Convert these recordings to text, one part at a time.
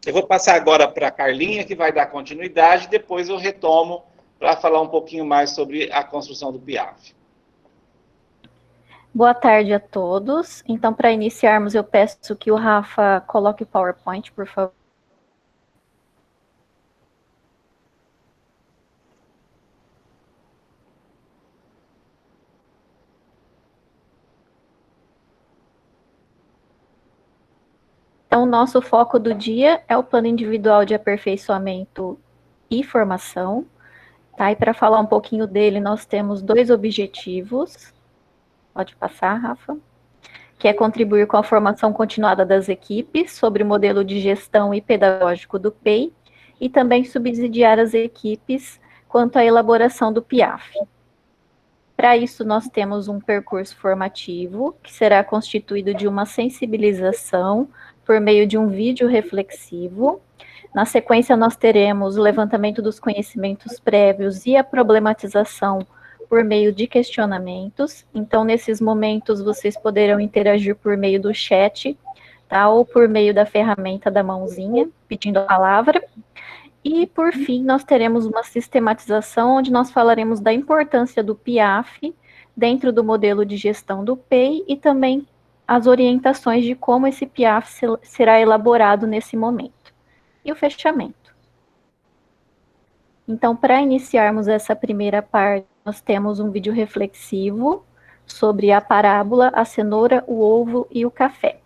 Eu vou passar agora para a Carlinha, que vai dar continuidade, depois eu retomo para falar um pouquinho mais sobre a construção do PIAF. Boa tarde a todos. Então, para iniciarmos, eu peço que o Rafa coloque o PowerPoint, por favor. Então, o nosso foco do dia é o plano individual de aperfeiçoamento e formação. Tá? E para falar um pouquinho dele, nós temos 2 objetivos. Pode passar, Rafa. Que é contribuir com a formação continuada das equipes sobre o modelo de gestão e pedagógico do PEI e também subsidiar as equipes quanto à elaboração do PIAF. Para isso, nós temos um percurso formativo, que será constituído de uma sensibilização por meio de um vídeo reflexivo. Na sequência, nós teremos o levantamento dos conhecimentos prévios e a problematização por meio de questionamentos. Então, nesses momentos, vocês poderão interagir por meio do chat, tá? Ou por meio da ferramenta da mãozinha, pedindo a palavra. E, por fim, nós teremos uma sistematização, onde nós falaremos da importância do PIAF dentro do modelo de gestão do PEI e também as orientações de como esse PIAF será elaborado nesse momento. E o fechamento. Então, para iniciarmos essa primeira parte, nós temos um vídeo reflexivo sobre a parábola, a cenoura, o ovo e o café.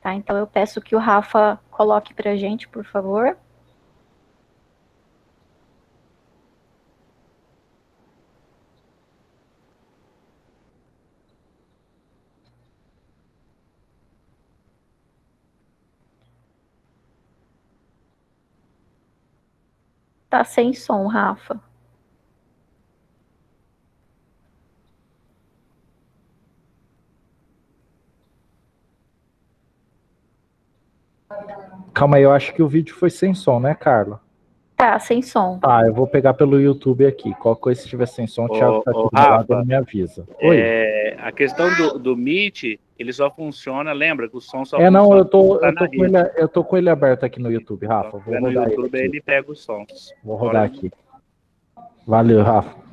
Tá? Então, eu peço que o Rafa coloque para a gente, por favor. Tá sem som, Rafa. Calma aí, eu acho que o vídeo foi sem som, né, Carla? Tá, sem som. Tá, eu vou pegar pelo YouTube aqui. Qualquer coisa, se tiver sem som, o Thiago tá aqui do meu lado, ele me avisa. Oi. A questão do Meet, ele só funciona, lembra que o som só funciona. Não, eu tô com ele aberto aqui no YouTube, Rafa. Vou rodar no YouTube ele pega o som. Vou rodar aqui. Valeu, Rafa.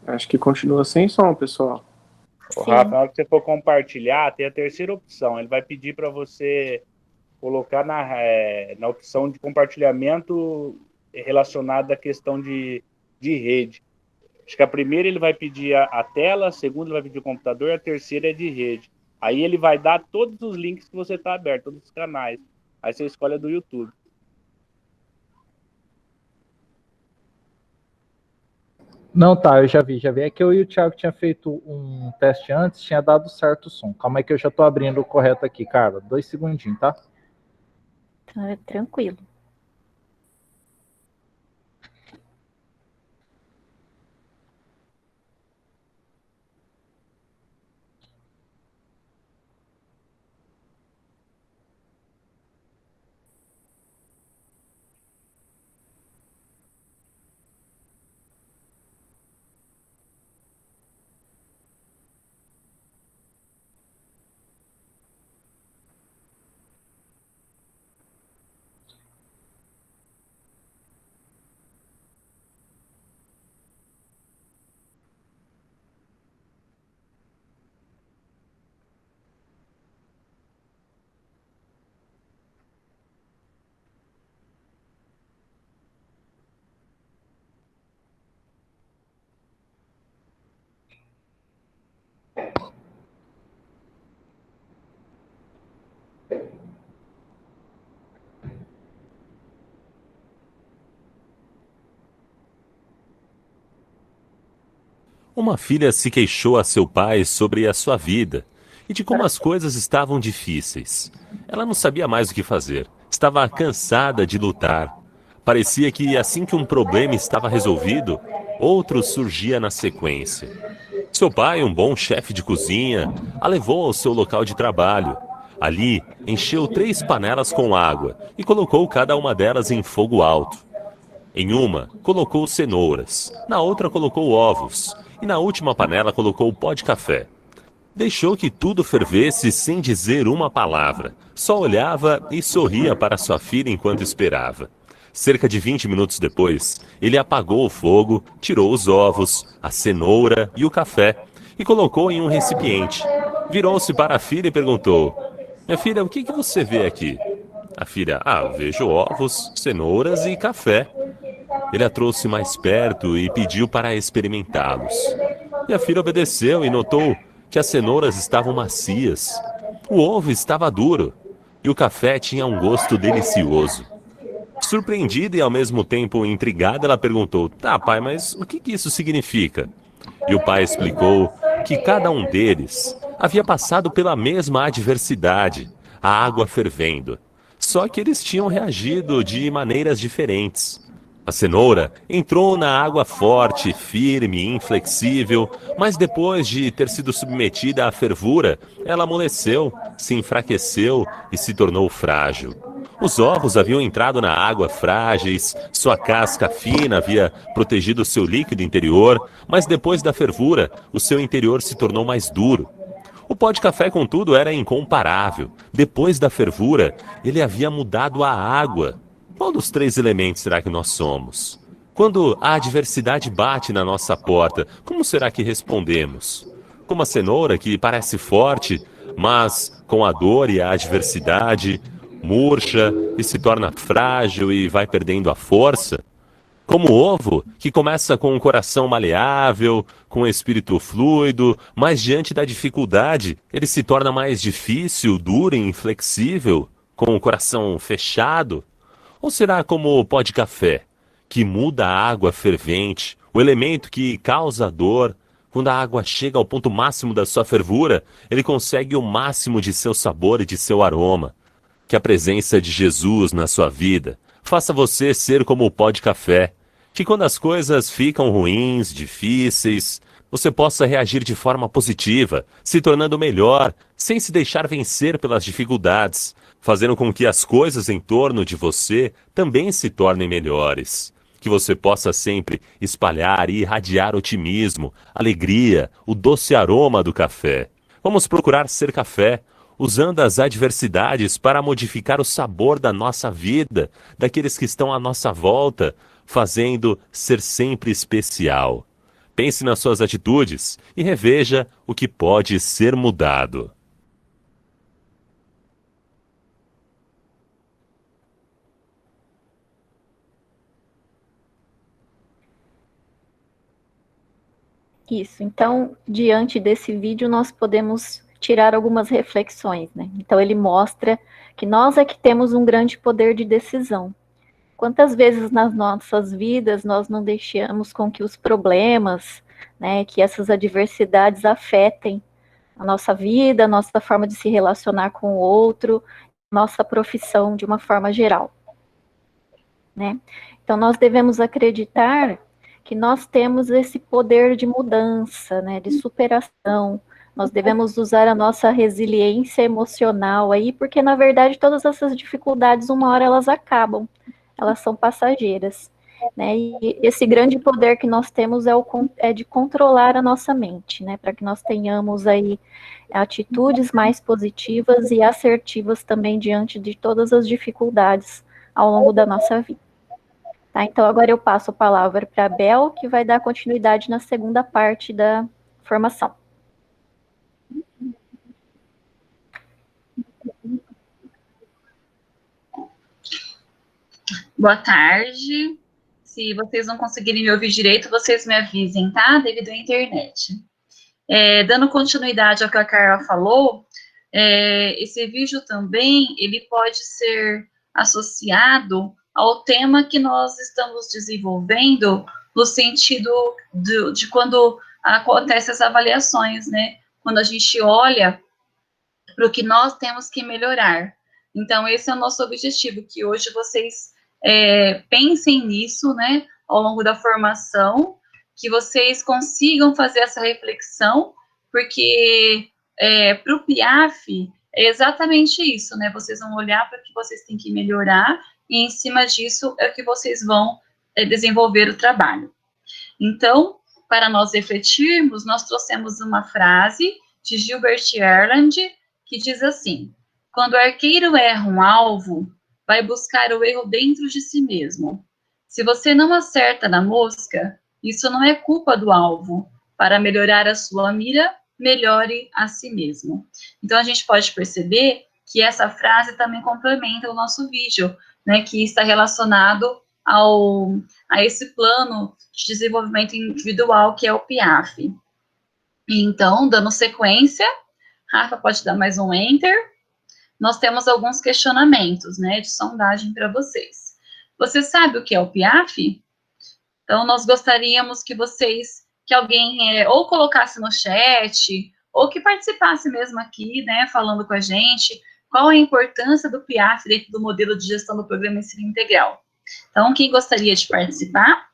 Acho que continua sem som, pessoal. O Rafa, na hora que você for compartilhar, tem a terceira opção. Ele vai pedir para você colocar na opção de compartilhamento relacionado à questão de rede. Acho que a primeira ele vai pedir a tela, a segunda ele vai pedir o computador, a terceira é de rede. Aí ele vai dar todos os links que você está aberto, todos os canais. Aí você escolhe a do YouTube. Não, tá, eu já vi. É que eu e o Thiago tinha feito um teste antes, tinha dado certo o som. Calma aí que eu já tô abrindo o correto aqui, Carla. 2 segundinhos, tá? Tranquilo. Uma filha se queixou a seu pai sobre a sua vida e de como as coisas estavam difíceis. Ela não sabia mais o que fazer. Estava cansada de lutar. Parecia que assim que um problema estava resolvido, outro surgia na sequência. Seu pai, um bom chefe de cozinha, a levou ao seu local de trabalho. Ali, encheu 3 panelas com água e colocou cada uma delas em fogo alto. Em uma, colocou cenouras, na outra colocou ovos e na última panela colocou pó de café. Deixou que tudo fervesse sem dizer uma palavra. Só olhava e sorria para sua filha enquanto esperava. Cerca de 20 minutos depois, ele apagou o fogo, tirou os ovos, a cenoura e o café e colocou em um recipiente. Virou-se para a filha e perguntou: "Minha filha, o que você vê aqui?" A filha: "Vejo ovos, cenouras e café." Ele a trouxe mais perto e pediu para experimentá-los. E a filha obedeceu e notou que as cenouras estavam macias, o ovo estava duro e o café tinha um gosto delicioso. Surpreendida e ao mesmo tempo intrigada, ela perguntou: "Tá, pai, mas o que isso significa?" E o pai explicou que cada um deles havia passado pela mesma adversidade, a água fervendo. Só que eles tinham reagido de maneiras diferentes. A cenoura entrou na água forte, firme e inflexível, mas depois de ter sido submetida à fervura, ela amoleceu, se enfraqueceu e se tornou frágil. Os ovos haviam entrado na água frágeis, sua casca fina havia protegido seu líquido interior, mas depois da fervura, o seu interior se tornou mais duro. O pó de café, contudo, era incomparável. Depois da fervura, ele havia mudado a água. Qual dos 3 elementos será que nós somos? Quando a adversidade bate na nossa porta, como será que respondemos? Como a cenoura, que parece forte, mas com a dor e a adversidade, murcha e se torna frágil e vai perdendo a força? Como o ovo, que começa com um coração maleável, com um espírito fluido, mas diante da dificuldade, ele se torna mais difícil, duro e inflexível, com o coração fechado? Ou será como o pó de café, que muda a água fervente, o elemento que causa dor? Quando a água chega ao ponto máximo da sua fervura, ele consegue o máximo de seu sabor e de seu aroma. Que a presença de Jesus na sua vida faça você ser como o pó de café, que quando as coisas ficam ruins, difíceis, você possa reagir de forma positiva, se tornando melhor, sem se deixar vencer pelas dificuldades, fazendo com que as coisas em torno de você também se tornem melhores. Que você possa sempre espalhar e irradiar otimismo, alegria, o doce aroma do café. Vamos procurar ser café, usando as adversidades para modificar o sabor da nossa vida, daqueles que estão à nossa volta, fazendo ser sempre especial. Pense nas suas atitudes e reveja o que pode ser mudado. Isso. Então, diante desse vídeo, nós podemos tirar algumas reflexões, né? Então, ele mostra que nós é que temos um grande poder de decisão. Quantas vezes nas nossas vidas nós não deixamos com que os problemas, né, que essas adversidades afetem a nossa vida, a nossa forma de se relacionar com o outro, nossa profissão de uma forma geral, né? Então, nós devemos acreditar que nós temos esse poder de mudança, né, de superação. Nós devemos usar a nossa resiliência emocional aí, porque, na verdade, todas essas dificuldades, uma hora elas acabam, elas são passageiras, né, e esse grande poder que nós temos é de controlar a nossa mente, né, para que nós tenhamos aí atitudes mais positivas e assertivas também diante de todas as dificuldades ao longo da nossa vida. Tá, então, agora eu passo a palavra para a Bel, que vai dar continuidade na segunda parte da formação. Boa tarde. Se vocês não conseguirem me ouvir direito, vocês me avisem, tá? Devido à internet. Dando continuidade ao que a Carla falou, esse vídeo também, ele pode ser associado ao tema que nós estamos desenvolvendo no sentido de quando acontecem as avaliações, né? Quando a gente olha para o que nós temos que melhorar. Então, esse é o nosso objetivo, que hoje vocês pensem nisso, né, ao longo da formação, que vocês consigam fazer essa reflexão, porque para o PIAF é exatamente isso, né, vocês vão olhar para o que vocês têm que melhorar, e em cima disso é que vocês vão desenvolver o trabalho. Então, para nós refletirmos, nós trouxemos uma frase de Gilbert Erland, que diz assim: quando o arqueiro erra um alvo, vai buscar o erro dentro de si mesmo. Se você não acerta na mosca, isso não é culpa do alvo. Para melhorar a sua mira, melhore a si mesmo. Então, a gente pode perceber que essa frase também complementa o nosso vídeo, né, que está relacionado a esse plano de desenvolvimento individual que é o PIAF. Então, dando sequência, Rafa pode dar mais um Enter. Nós temos alguns questionamentos, né, de sondagem para vocês. Você sabe o que é o PIAF? Então, nós gostaríamos que alguém ou colocasse no chat, ou que participasse mesmo aqui, né, falando com a gente, qual a importância do PIAF dentro do modelo de gestão do Programa Ensino Integral. Então, quem gostaria de participar?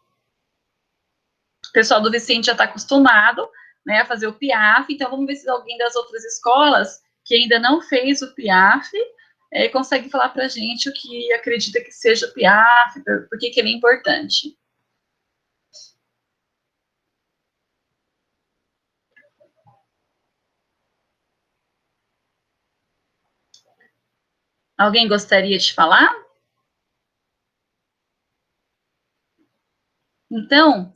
O pessoal do Vicente já está acostumado, né, a fazer o PIAF, então vamos ver se alguém das outras escolas que ainda não fez o PIAF consegue falar para a gente o que acredita que seja o PIAF, por que ele é importante. Alguém gostaria de falar? Então,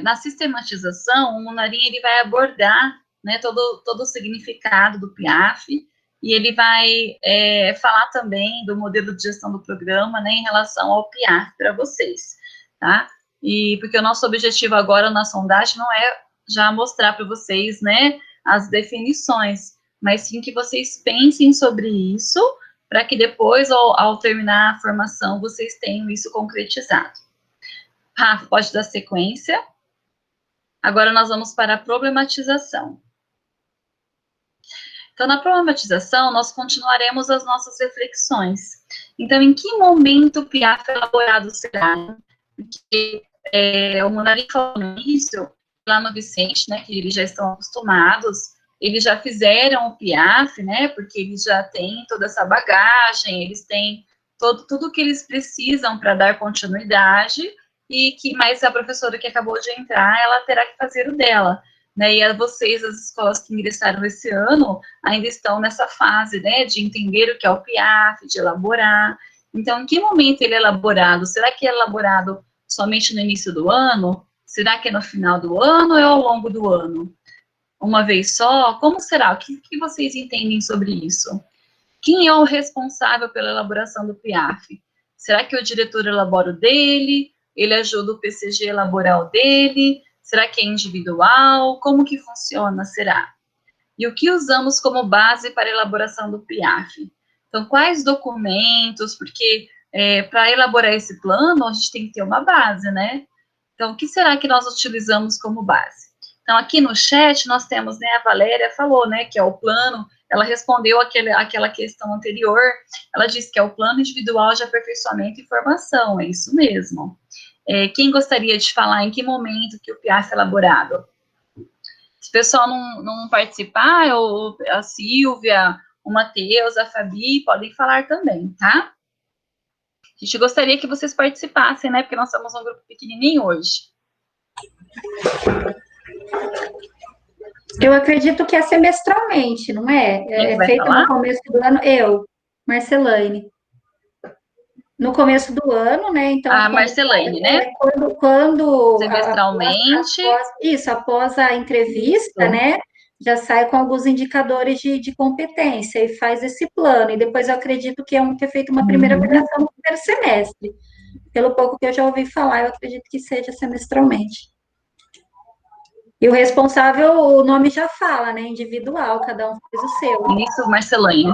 na sistematização, o Munarim ele vai abordar, né, todo o significado do PIAF, e ele vai falar também do modelo de gestão do programa, né, em relação ao PIAF para vocês, tá? E porque o nosso objetivo agora na sondagem não é já mostrar para vocês, né, as definições, mas sim que vocês pensem sobre isso, para que depois, ao terminar a formação, vocês tenham isso concretizado. Rafa, pode dar sequência. Agora nós vamos para a problematização. Então, na problematização, nós continuaremos as nossas reflexões. Então, em que momento o PIAF elaborado será? Porque o Munarim falou no início, lá no Vicente, né, que eles já estão acostumados, eles já fizeram o PIAF, né, porque eles já têm toda essa bagagem, eles têm tudo que eles precisam para dar continuidade, mas a professora que acabou de entrar, ela terá que fazer o dela, né, e vocês, as escolas que ingressaram esse ano, ainda estão nessa fase, né, de entender o que é o PIAF, de elaborar. Então, em que momento ele é elaborado? Será que é elaborado somente no início do ano? Será que é no final do ano ou é ao longo do ano? Uma vez só? Como será? O que vocês entendem sobre isso? Quem é o responsável pela elaboração do PIAF? Será que o diretor elabora o dele? Ele ajuda o PCG a elaborar o dele? Será que é individual? Como que funciona, será? E o que usamos como base para a elaboração do PIAF? Então, quais documentos? Porque para elaborar esse plano, a gente tem que ter uma base, né? Então, o que será que nós utilizamos como base? Então, aqui no chat, nós temos, né, a Valéria falou, né, que é o plano, ela respondeu aquela questão anterior, ela disse que é o plano individual de aperfeiçoamento e formação, é isso mesmo. Quem gostaria de falar em que momento que o PIAF é elaborado? Se o pessoal não participar, a Silvia, o Matheus, a Fabi, podem falar também, tá? A gente gostaria que vocês participassem, né, porque nós somos um grupo pequenininho hoje. Eu acredito que é semestralmente, não é? É feito no começo do ano. Marcelane. No começo do ano, né? Então, a Marcelane, né? Quando semestralmente. Após a entrevista, né? Já sai com alguns indicadores de competência e faz esse plano. E depois eu acredito que é feito uma primeira avaliação no primeiro semestre. Pelo pouco que eu já ouvi falar, eu acredito que seja semestralmente. E o responsável, o nome já fala, né? Individual, cada um faz o seu. Isso, Marcelane.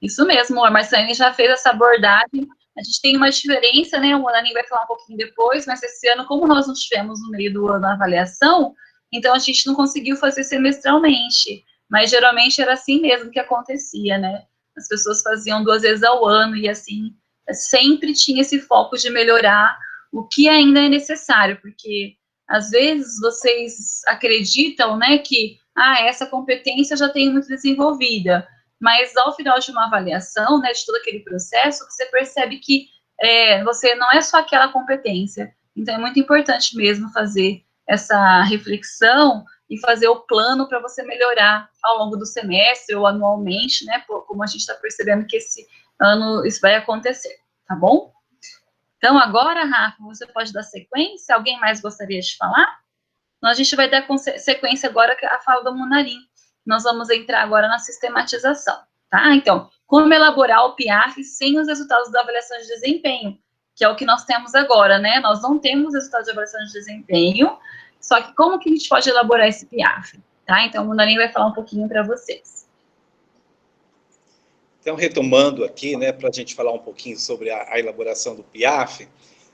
Isso mesmo, a Marcelane já fez essa abordagem. A gente tem uma diferença, né? O Munarim vai falar um pouquinho depois, mas esse ano, como nós não tivemos no meio do ano a avaliação, então a gente não conseguiu fazer semestralmente. mas geralmente era assim mesmo que acontecia, né? As pessoas faziam 2 vezes ao ano e assim, sempre tinha esse foco de melhorar o que ainda é necessário, porque às vezes vocês acreditam, né, que essa competência já tem muito desenvolvida, mas ao final de uma avaliação, né, de todo aquele processo, você percebe que você não é só aquela competência. Então é muito importante mesmo fazer essa reflexão e fazer o plano para você melhorar ao longo do semestre ou anualmente, né, como a gente está percebendo que esse ano isso vai acontecer, tá bom? Então, agora, Rafa, você pode dar sequência? Alguém mais gostaria de falar? Então, a gente vai dar sequência agora à fala do Munarim. Nós vamos entrar agora na sistematização, tá? Então, como elaborar o PIAF sem os resultados da avaliação de desempenho, que é o que nós temos agora, né? Nós não temos resultados de avaliação de desempenho, só que como que a gente pode elaborar esse PIAF, tá? Então, o Munarim vai falar um pouquinho para vocês. Então, retomando aqui, né, para a gente falar um pouquinho sobre a elaboração do PIAF,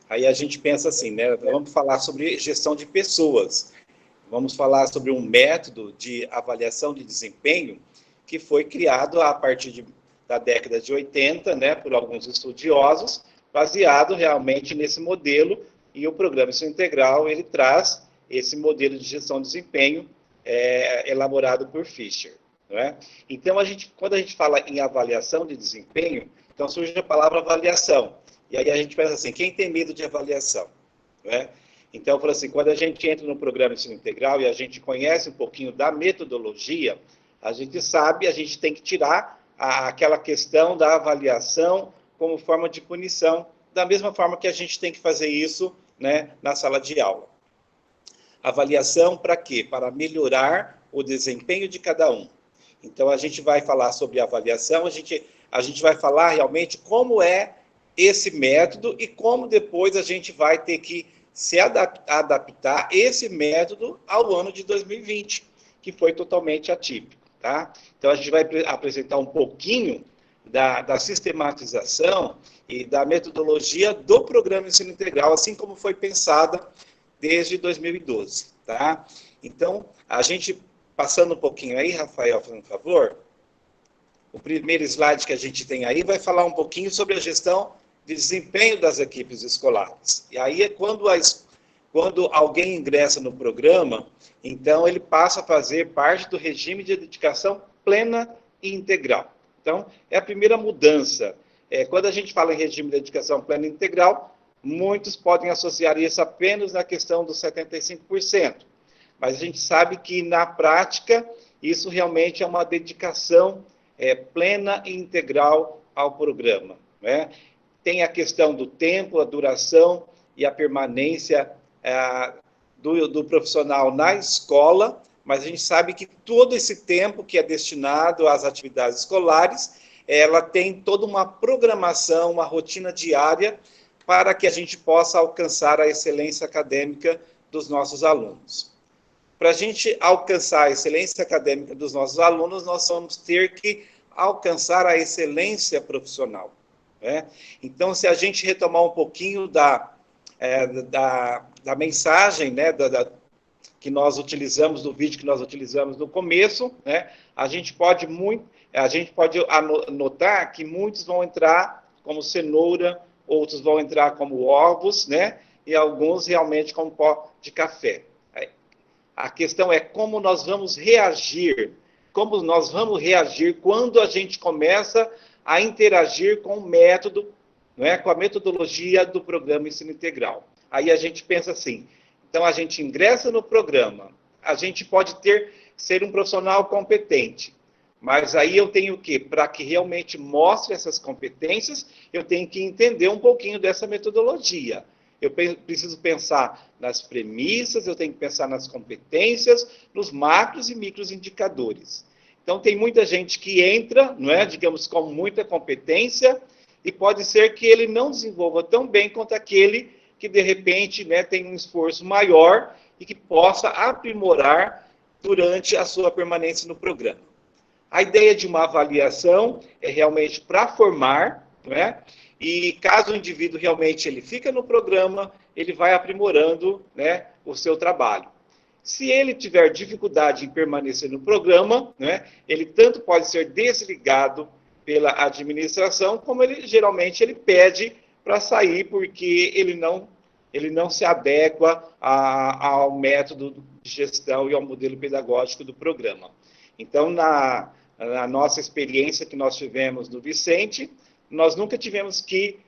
aí a gente pensa assim, né, vamos falar sobre gestão de pessoas, vamos falar sobre um método de avaliação de desempenho que foi criado a partir da década de 80, né, por alguns estudiosos, baseado realmente nesse modelo, e o Programa Ensino Integral, ele traz esse modelo de gestão de desempenho elaborado por Fischer. Não é? Então, quando a gente fala em avaliação de desempenho, então surge a palavra avaliação. E aí a gente pensa assim, quem tem medo de avaliação? Não é? Então, assim, quando a gente entra no Programa Ensino Integral e a gente conhece um pouquinho da metodologia, a gente sabe, a gente tem que tirar aquela questão da avaliação como forma de punição, da mesma forma que a gente tem que fazer isso, né, na sala de aula. Avaliação para quê? Para melhorar o desempenho de cada um. Então, a gente vai falar sobre avaliação, a gente vai falar realmente como é esse método e como depois a gente vai ter que se adaptar esse método ao ano de 2020, que foi totalmente atípico, tá? Então, a gente vai apresentar um pouquinho da sistematização e da metodologia do Programa Ensino Integral, assim como foi pensada desde 2012, tá? Então, a gente... Passando um pouquinho aí, Rafael, por favor. O primeiro slide que a gente tem aí vai falar um pouquinho sobre a gestão de desempenho das equipes escolares. E aí é quando alguém ingressa no programa, então ele passa a fazer parte do regime de dedicação plena e integral. Então, é a primeira mudança. Quando a gente fala em regime de dedicação plena e integral, muitos podem associar isso apenas na questão dos 75%. Mas a gente sabe que, na prática, isso realmente é uma dedicação plena e integral ao programa. Né? Tem a questão do tempo, a duração e a permanência do profissional na escola, mas a gente sabe que todo esse tempo que é destinado às atividades escolares, ela tem toda uma programação, uma rotina diária para que a gente possa alcançar a excelência acadêmica dos nossos alunos. Para a gente alcançar a excelência acadêmica dos nossos alunos, nós vamos ter que alcançar a excelência profissional. Né? Então, se a gente retomar um pouquinho da mensagem, né, que nós utilizamos, do vídeo que nós utilizamos no começo, né, a gente pode notar que muitos vão entrar como cenoura, outros vão entrar como ovos, né, e alguns realmente como pó de café. A questão é como nós vamos reagir quando a gente começa a interagir com o método, não é? Com a metodologia do Programa Ensino Integral. Aí a gente pensa assim, então a gente ingressa no programa, a gente pode ser um profissional competente, mas aí eu tenho que, para que realmente mostre essas competências, eu tenho que entender um pouquinho dessa metodologia. Eu preciso pensar nas premissas, eu tenho que pensar nas competências, nos macros e micros indicadores. Então, tem muita gente que entra, não é, digamos, com muita competência, e pode ser que ele não desenvolva tão bem quanto aquele que, de repente, né, tem um esforço maior e que possa aprimorar durante a sua permanência no programa. A ideia de uma avaliação é realmente para formar, não é? E caso o indivíduo realmente ele fica no programa, ele vai aprimorando, né, o seu trabalho. Se ele tiver dificuldade em permanecer no programa, né, ele tanto pode ser desligado pela administração, como geralmente ele pede para sair porque ele não se adequa ao método de gestão e ao modelo pedagógico do programa. Então, na nossa experiência que nós tivemos no Vicente, nós nunca tivemos que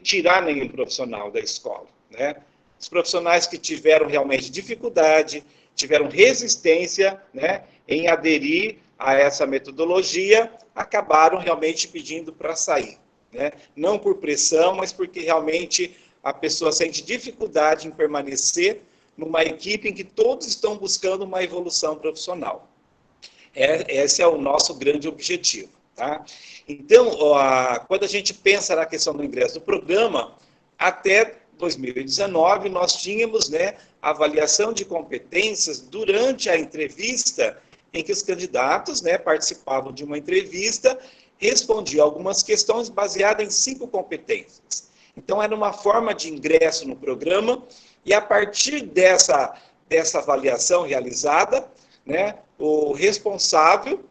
tirar nenhum profissional da escola, né? Os profissionais que tiveram realmente dificuldade, tiveram resistência, né, em aderir a essa metodologia, acabaram realmente pedindo para sair, né? Não por pressão, mas porque realmente a pessoa sente dificuldade em permanecer numa equipe em que todos estão buscando uma evolução profissional. Esse é o nosso grande objetivo, tá? Então, quando a gente pensa na questão do ingresso do programa, até 2019, nós tínhamos, né, avaliação de competências durante a entrevista, em que os candidatos, né, participavam de uma entrevista, respondiam algumas questões baseadas em 5 competências. Então, era uma forma de ingresso no programa, e a partir dessa avaliação realizada, né, o responsável,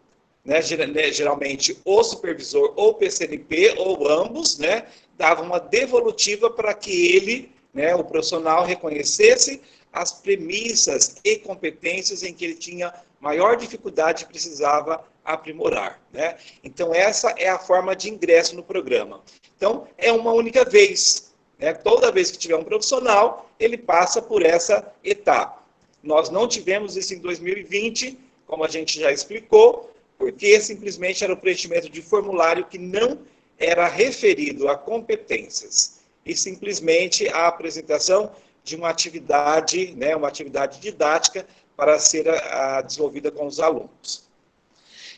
né, geralmente o supervisor ou PCNP, ou ambos, né, dava uma devolutiva para que ele, né, o profissional, reconhecesse as premissas e competências em que ele tinha maior dificuldade e precisava aprimorar, né? Então, essa é a forma de ingresso no programa. Então, é uma única vez, né? Toda vez que tiver um profissional, ele passa por essa etapa. Nós não tivemos isso em 2020, como a gente já explicou, porque simplesmente era o preenchimento de formulário que não era referido a competências, e simplesmente a apresentação de uma atividade, né, uma atividade didática para ser desenvolvida com os alunos.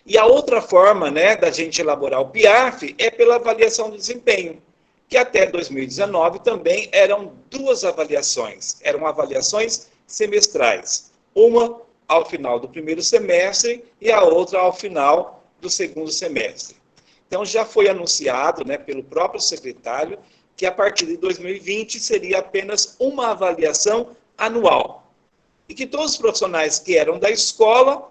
E a outra forma, né, da gente elaborar o PIAF é pela avaliação do desempenho, que até 2019 também eram 2 avaliações, eram avaliações semestrais, uma ao final do primeiro semestre e a outra ao final do segundo semestre. Então, já foi anunciado, né, pelo próprio secretário que a partir de 2020 seria apenas uma avaliação anual. E que todos os profissionais que eram da escola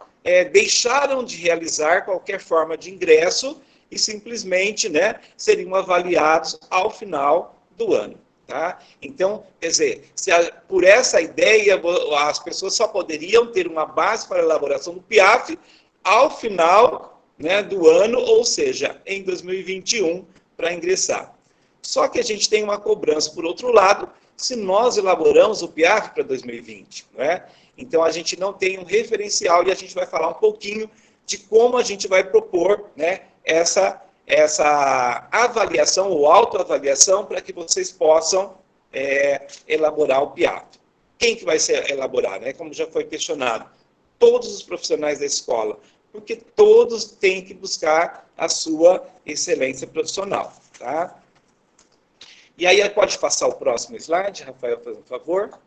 deixaram de realizar qualquer forma de ingresso e simplesmente, né, seriam avaliados ao final do ano. Tá? Então, quer dizer, por essa ideia, as pessoas só poderiam ter uma base para a elaboração do PIAF ao final, né, do ano, ou seja, em 2021, para ingressar. Só que a gente tem uma cobrança, por outro lado, se nós elaboramos o PIAF para 2020. Né? Então, a gente não tem um referencial e a gente vai falar um pouquinho de como a gente vai propor, né, essa avaliação ou autoavaliação para que vocês possam elaborar o PIAF. Quem que vai elaborar, né? Como já foi questionado, todos os profissionais da escola, porque todos têm que buscar a sua excelência profissional, tá? E aí, pode passar o próximo slide, Rafael, por favor.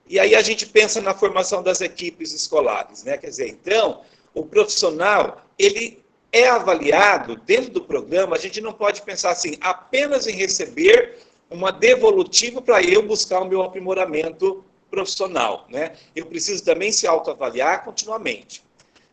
E aí a gente pensa na formação das equipes escolares, né? Quer dizer, então, o profissional, ele é avaliado dentro do programa, a gente não pode pensar assim, apenas em receber uma devolutiva para eu buscar o meu aprimoramento profissional, né? Eu preciso também se autoavaliar continuamente.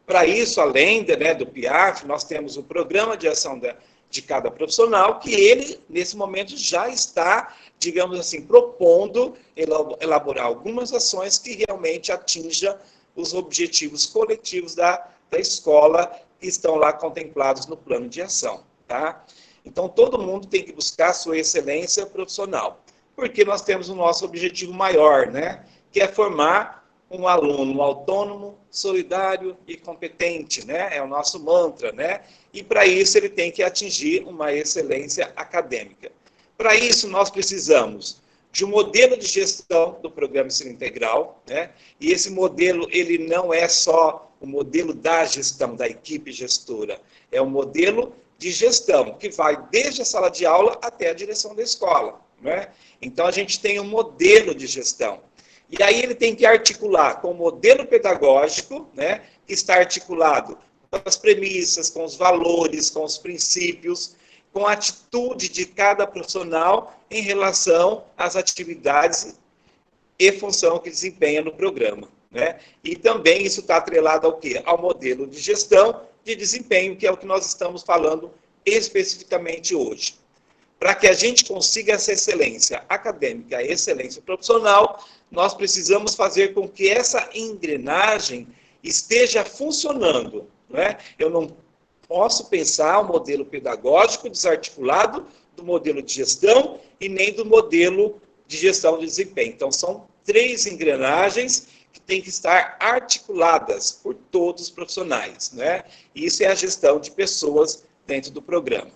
Para isso, além do PIAF, nós temos o programa de ação de cada profissional, que ele, nesse momento, já está, digamos assim, propondo elaborar algumas ações que realmente atinjam os objetivos coletivos da escola, que estão lá contemplados no plano de ação, tá? Então, todo mundo tem que buscar a sua excelência profissional, porque nós temos o nosso objetivo maior, né? Que é formar um aluno autônomo, solidário e competente, né? É o nosso mantra, né? E para isso ele tem que atingir uma excelência acadêmica. Para isso nós precisamos de um modelo de gestão do programa Ensino Integral, né? E esse modelo, ele não é só o modelo da gestão, da equipe gestora, é um modelo de gestão que vai desde a sala de aula até a direção da escola, né? Então a gente tem um modelo de gestão. E aí ele tem que articular com o modelo pedagógico, né, que está articulado com as premissas, com os valores, com os princípios, com a atitude de cada profissional em relação às atividades e função que desempenha no programa, né? E também isso está atrelado ao quê? Ao modelo de gestão de desempenho, que é o que nós estamos falando especificamente hoje. Para que a gente consiga essa excelência acadêmica e excelência profissional, nós precisamos fazer com que essa engrenagem esteja funcionando, né? Eu não posso pensar o modelo pedagógico desarticulado do modelo de gestão e nem do modelo de gestão de desempenho. Então, são 3 engrenagens que têm que estar articuladas por todos os profissionais, né? Isso é a gestão de pessoas dentro do programa.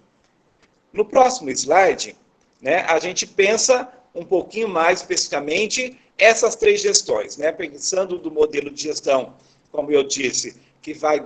No próximo slide, né, a gente pensa um pouquinho mais especificamente essas 3 gestões, né? Pensando do modelo de gestão, como eu disse, que vai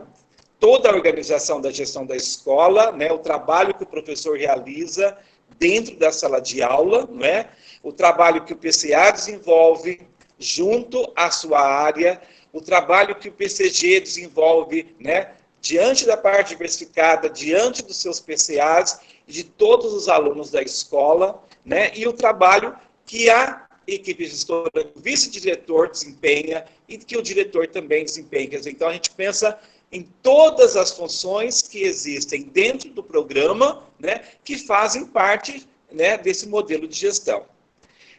toda a organização da gestão da escola, né, o trabalho que o professor realiza dentro da sala de aula, né, o trabalho que o PCA desenvolve junto à sua área, o trabalho que o PCG desenvolve, né, diante da parte diversificada, diante dos seus PCAs e de todos os alunos da escola, né, e o trabalho que a equipe gestora, o vice-diretor desempenha e que o diretor também desempenha. Então, a gente pensa em todas as funções que existem dentro do programa, né, que fazem parte, né, desse modelo de gestão.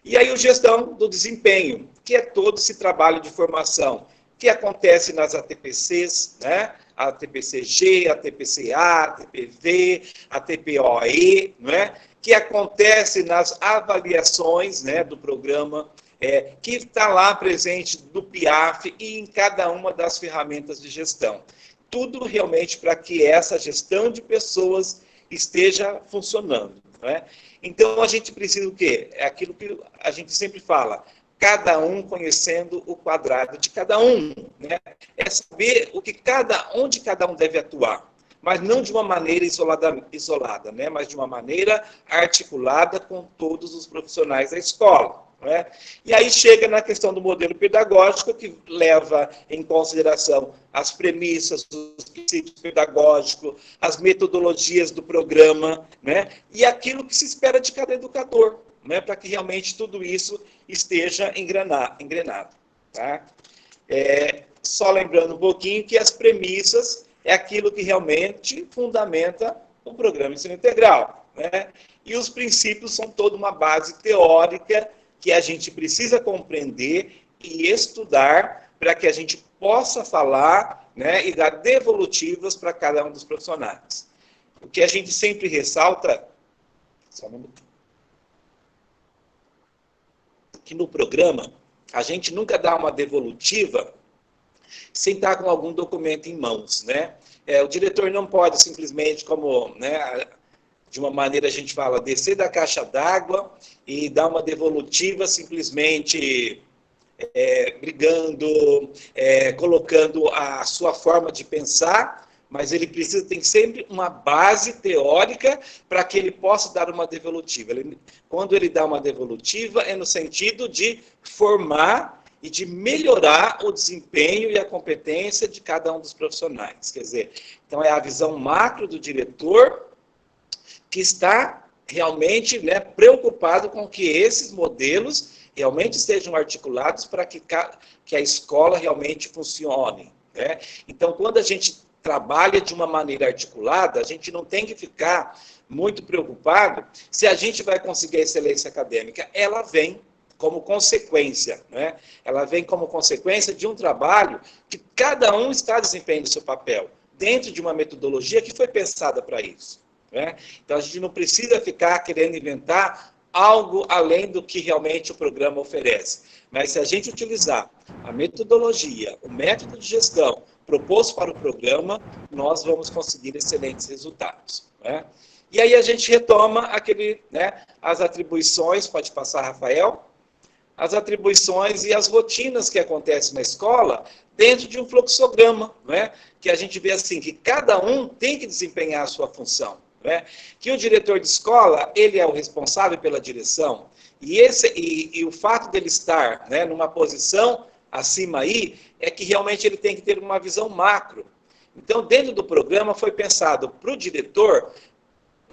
E aí, a gestão do desempenho, que é todo esse trabalho de formação que acontece nas ATPCs, né, a ATPCG, a ATPCA, a ATPV, a ATPOE, né, que acontece nas avaliações, né, do programa, que está lá presente do PIAF e em cada uma das ferramentas de gestão. Tudo realmente para que essa gestão de pessoas esteja funcionando, né? Então, a gente precisa o quê? É aquilo que a gente sempre fala, cada um conhecendo o quadrado de cada um, né? É saber onde cada um deve atuar, mas não de uma maneira isolada, né? Mas de uma maneira articulada com todos os profissionais da escola, né? E aí chega na questão do modelo pedagógico, que leva em consideração as premissas, os princípios pedagógicos, as metodologias do programa, né? E aquilo que se espera de cada educador, né? Para que realmente tudo isso esteja engrenado. Tá? Só lembrando um pouquinho que as premissas é aquilo que realmente fundamenta o programa de ensino integral, né? E os princípios são toda uma base teórica que a gente precisa compreender e estudar para que a gente possa falar, né, e dar devolutivas para cada um dos profissionais. O que a gente sempre ressalta, só um minuto, que no programa a gente nunca dá uma devolutiva sem estar com algum documento em mãos, né? O diretor não pode simplesmente, como, né, de uma maneira a gente fala, descer da caixa d'água e dar uma devolutiva simplesmente brigando, colocando a sua forma de pensar, mas ele precisa ter sempre uma base teórica para que ele possa dar uma devolutiva. Quando ele dá uma devolutiva, é no sentido de formar e de melhorar o desempenho e a competência de cada um dos profissionais. Quer dizer, então é a visão macro do diretor que está realmente, né, preocupado com que esses modelos realmente estejam articulados para que a escola realmente funcione, né? Então, quando a gente trabalha de uma maneira articulada, a gente não tem que ficar muito preocupado se a gente vai conseguir a excelência acadêmica. Ela vem como consequência, né? Ela vem como consequência de um trabalho que cada um está desempenhando o seu papel, dentro de uma metodologia que foi pensada para isso, né? Então, a gente não precisa ficar querendo inventar algo além do que realmente o programa oferece. Mas se a gente utilizar a metodologia, o método de gestão proposto para o programa, nós vamos conseguir excelentes resultados, né? E aí a gente retoma as atribuições, pode passar, Rafael? As atribuições e as rotinas que acontecem na escola dentro de um fluxograma, né? Que a gente vê assim, que cada um tem que desempenhar a sua função, né? Que o diretor de escola, ele é o responsável pela direção, e o fato dele estar, né, numa posição acima aí, é que realmente ele tem que ter uma visão macro. Então, dentro do programa foi pensado para o diretor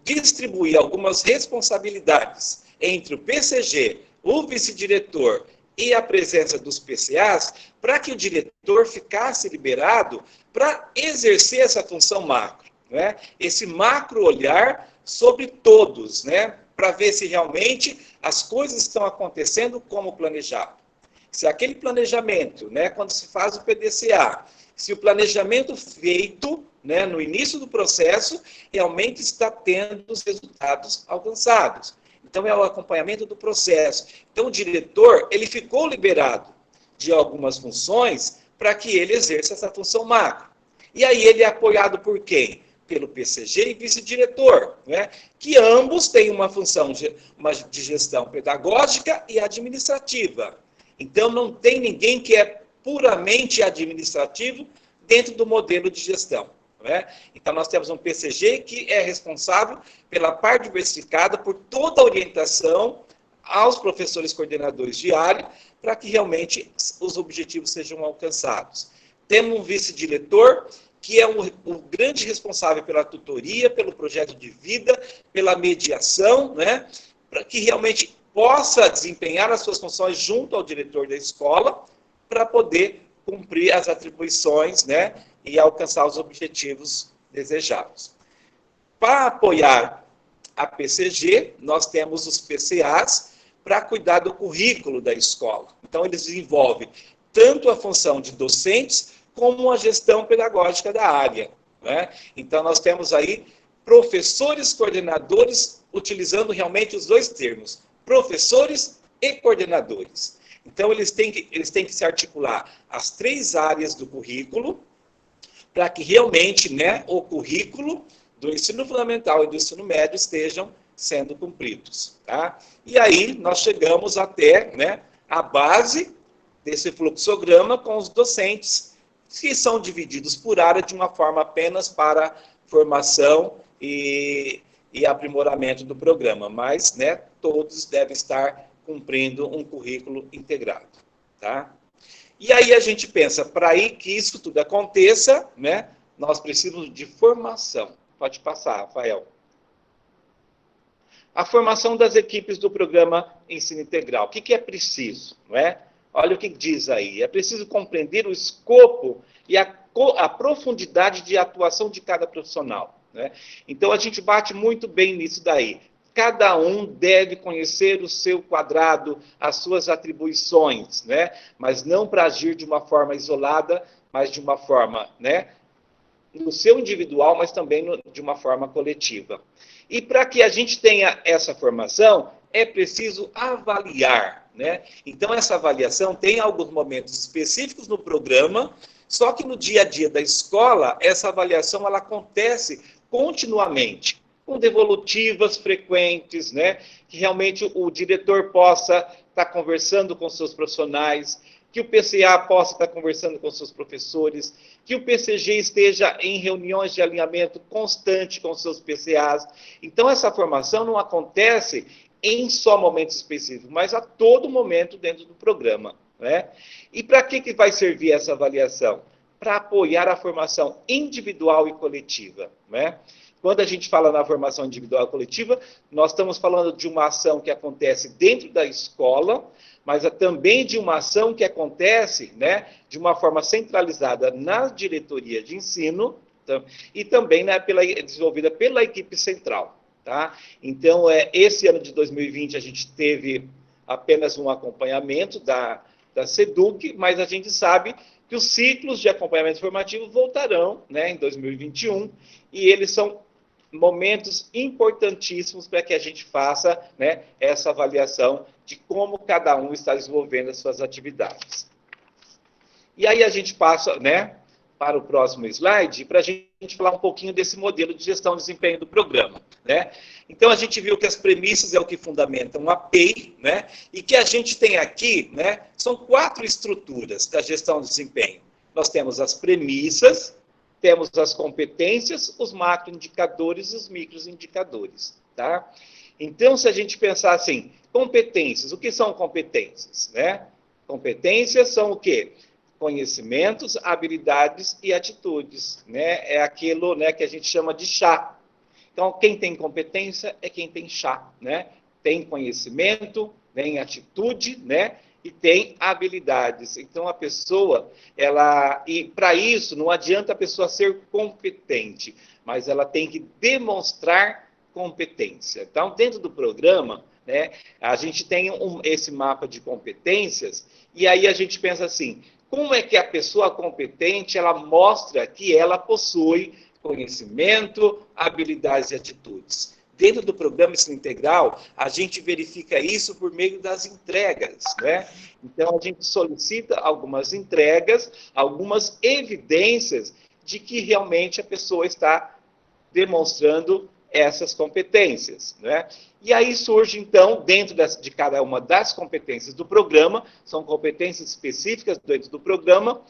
distribuir algumas responsabilidades entre o PCG, o vice-diretor e a presença dos PCAs para que o diretor ficasse liberado para exercer essa função macro, né? Esse macro olhar sobre todos, né? Para ver se realmente as coisas estão acontecendo como planejado. Se aquele planejamento, né, quando se faz o PDCA, se o planejamento feito, né, no início do processo, realmente está tendo os resultados alcançados. Então, é o acompanhamento do processo. Então, o diretor, ele ficou liberado de algumas funções para que ele exerça essa função macro. E aí, ele é apoiado por quem? Pelo PCG e vice-diretor, né? Que ambos têm uma função de gestão pedagógica e administrativa. Então, não tem ninguém que é puramente administrativo dentro do modelo de gestão. Né? Então, nós temos um PCG que é responsável pela parte diversificada, por toda a orientação aos professores coordenadores de área, para que realmente os objetivos sejam alcançados. Temos um vice-diretor, que é o grande responsável pela tutoria, pelo projeto de vida, pela mediação, né? Para que realmente possa desempenhar as suas funções junto ao diretor da escola, para poder cumprir as atribuições, né, e alcançar os objetivos desejados. Para apoiar a PCG, nós temos os PCAs para cuidar do currículo da escola. Então, eles desenvolvem tanto a função de docentes, como a gestão pedagógica da área. Né? Então, nós temos aí professores coordenadores, utilizando realmente os dois termos, professores e coordenadores. Então, eles têm que se articular as três áreas do currículo, para que realmente, né, o currículo do ensino fundamental e do ensino médio estejam sendo cumpridos. Tá? E aí, nós chegamos até, né, a base desse fluxograma com os docentes, que são divididos por área de uma forma apenas para formação e aprimoramento do programa, mas, né, todos devem estar cumprindo um currículo integrado, tá? E aí a gente pensa, para que isso tudo aconteça, né, nós precisamos de formação. Pode passar, Rafael. A formação das equipes do programa Ensino Integral. O que é preciso, não é? Olha o que diz aí. É preciso compreender o escopo e a profundidade de atuação de cada profissional, né? Então, a gente bate muito bem nisso daí. Cada um deve conhecer o seu quadrado, as suas atribuições, né? Mas não para agir de uma forma isolada, mas de uma forma, né, no seu individual, mas também de uma forma coletiva. E para que a gente tenha essa formação, é preciso avaliar, né? Então, essa avaliação tem alguns momentos específicos no programa, só que no dia a dia da escola, essa avaliação ela acontece continuamente, com devolutivas frequentes, né? Que realmente o diretor possa estar conversando com seus profissionais, que o PCA possa estar conversando com seus professores, que o PCG esteja em reuniões de alinhamento constante com seus PCAs. Então, essa formação não acontece em só momentos específicos, mas a todo momento dentro do programa, né? E para que vai servir essa avaliação? Para apoiar a formação individual e coletiva, né? Quando a gente fala na formação individual e coletiva, nós estamos falando de uma ação que acontece dentro da escola, mas também de uma ação que acontece, né, de uma forma centralizada na diretoria de ensino e também, né, desenvolvida pela equipe central. Tá? Então, esse ano de 2020 a gente teve apenas um acompanhamento da SEDUC, mas a gente sabe que os ciclos de acompanhamento formativo voltarão, né, em 2021, e eles são momentos importantíssimos para que a gente faça, né, essa avaliação de como cada um está desenvolvendo as suas atividades. E aí a gente passa, né, para o próximo slide, para a gente falar um pouquinho desse modelo de gestão e desempenho do programa, né? Então, a gente viu que as premissas é o que fundamentam a PEI, né? E que a gente tem aqui, né, são 4 estruturas da gestão de desempenho. Nós temos as premissas, temos as competências, os macroindicadores e os microindicadores, tá? Então, se a gente pensar assim, competências, o que são competências, né? Competências são o quê? Conhecimentos, habilidades e atitudes, né? É aquilo, né, que a gente chama de chá. Então, quem tem competência é quem tem chá, né? Tem conhecimento, tem atitude, né? e tem habilidades. Então, a pessoa, e para isso, não adianta a pessoa ser competente, mas ela tem que demonstrar competência. Então, dentro do programa, né, a gente tem esse mapa de competências, e aí a gente pensa assim, como é que a pessoa competente, ela mostra que ela possui conhecimento, habilidades e atitudes. Dentro do programa Ensino Integral, a gente verifica isso por meio das entregas, né? Então, a gente solicita algumas entregas, algumas evidências de que realmente a pessoa está demonstrando essas competências, né? E aí surge, então, dentro de cada uma das competências do programa, são competências específicas dentro do programa,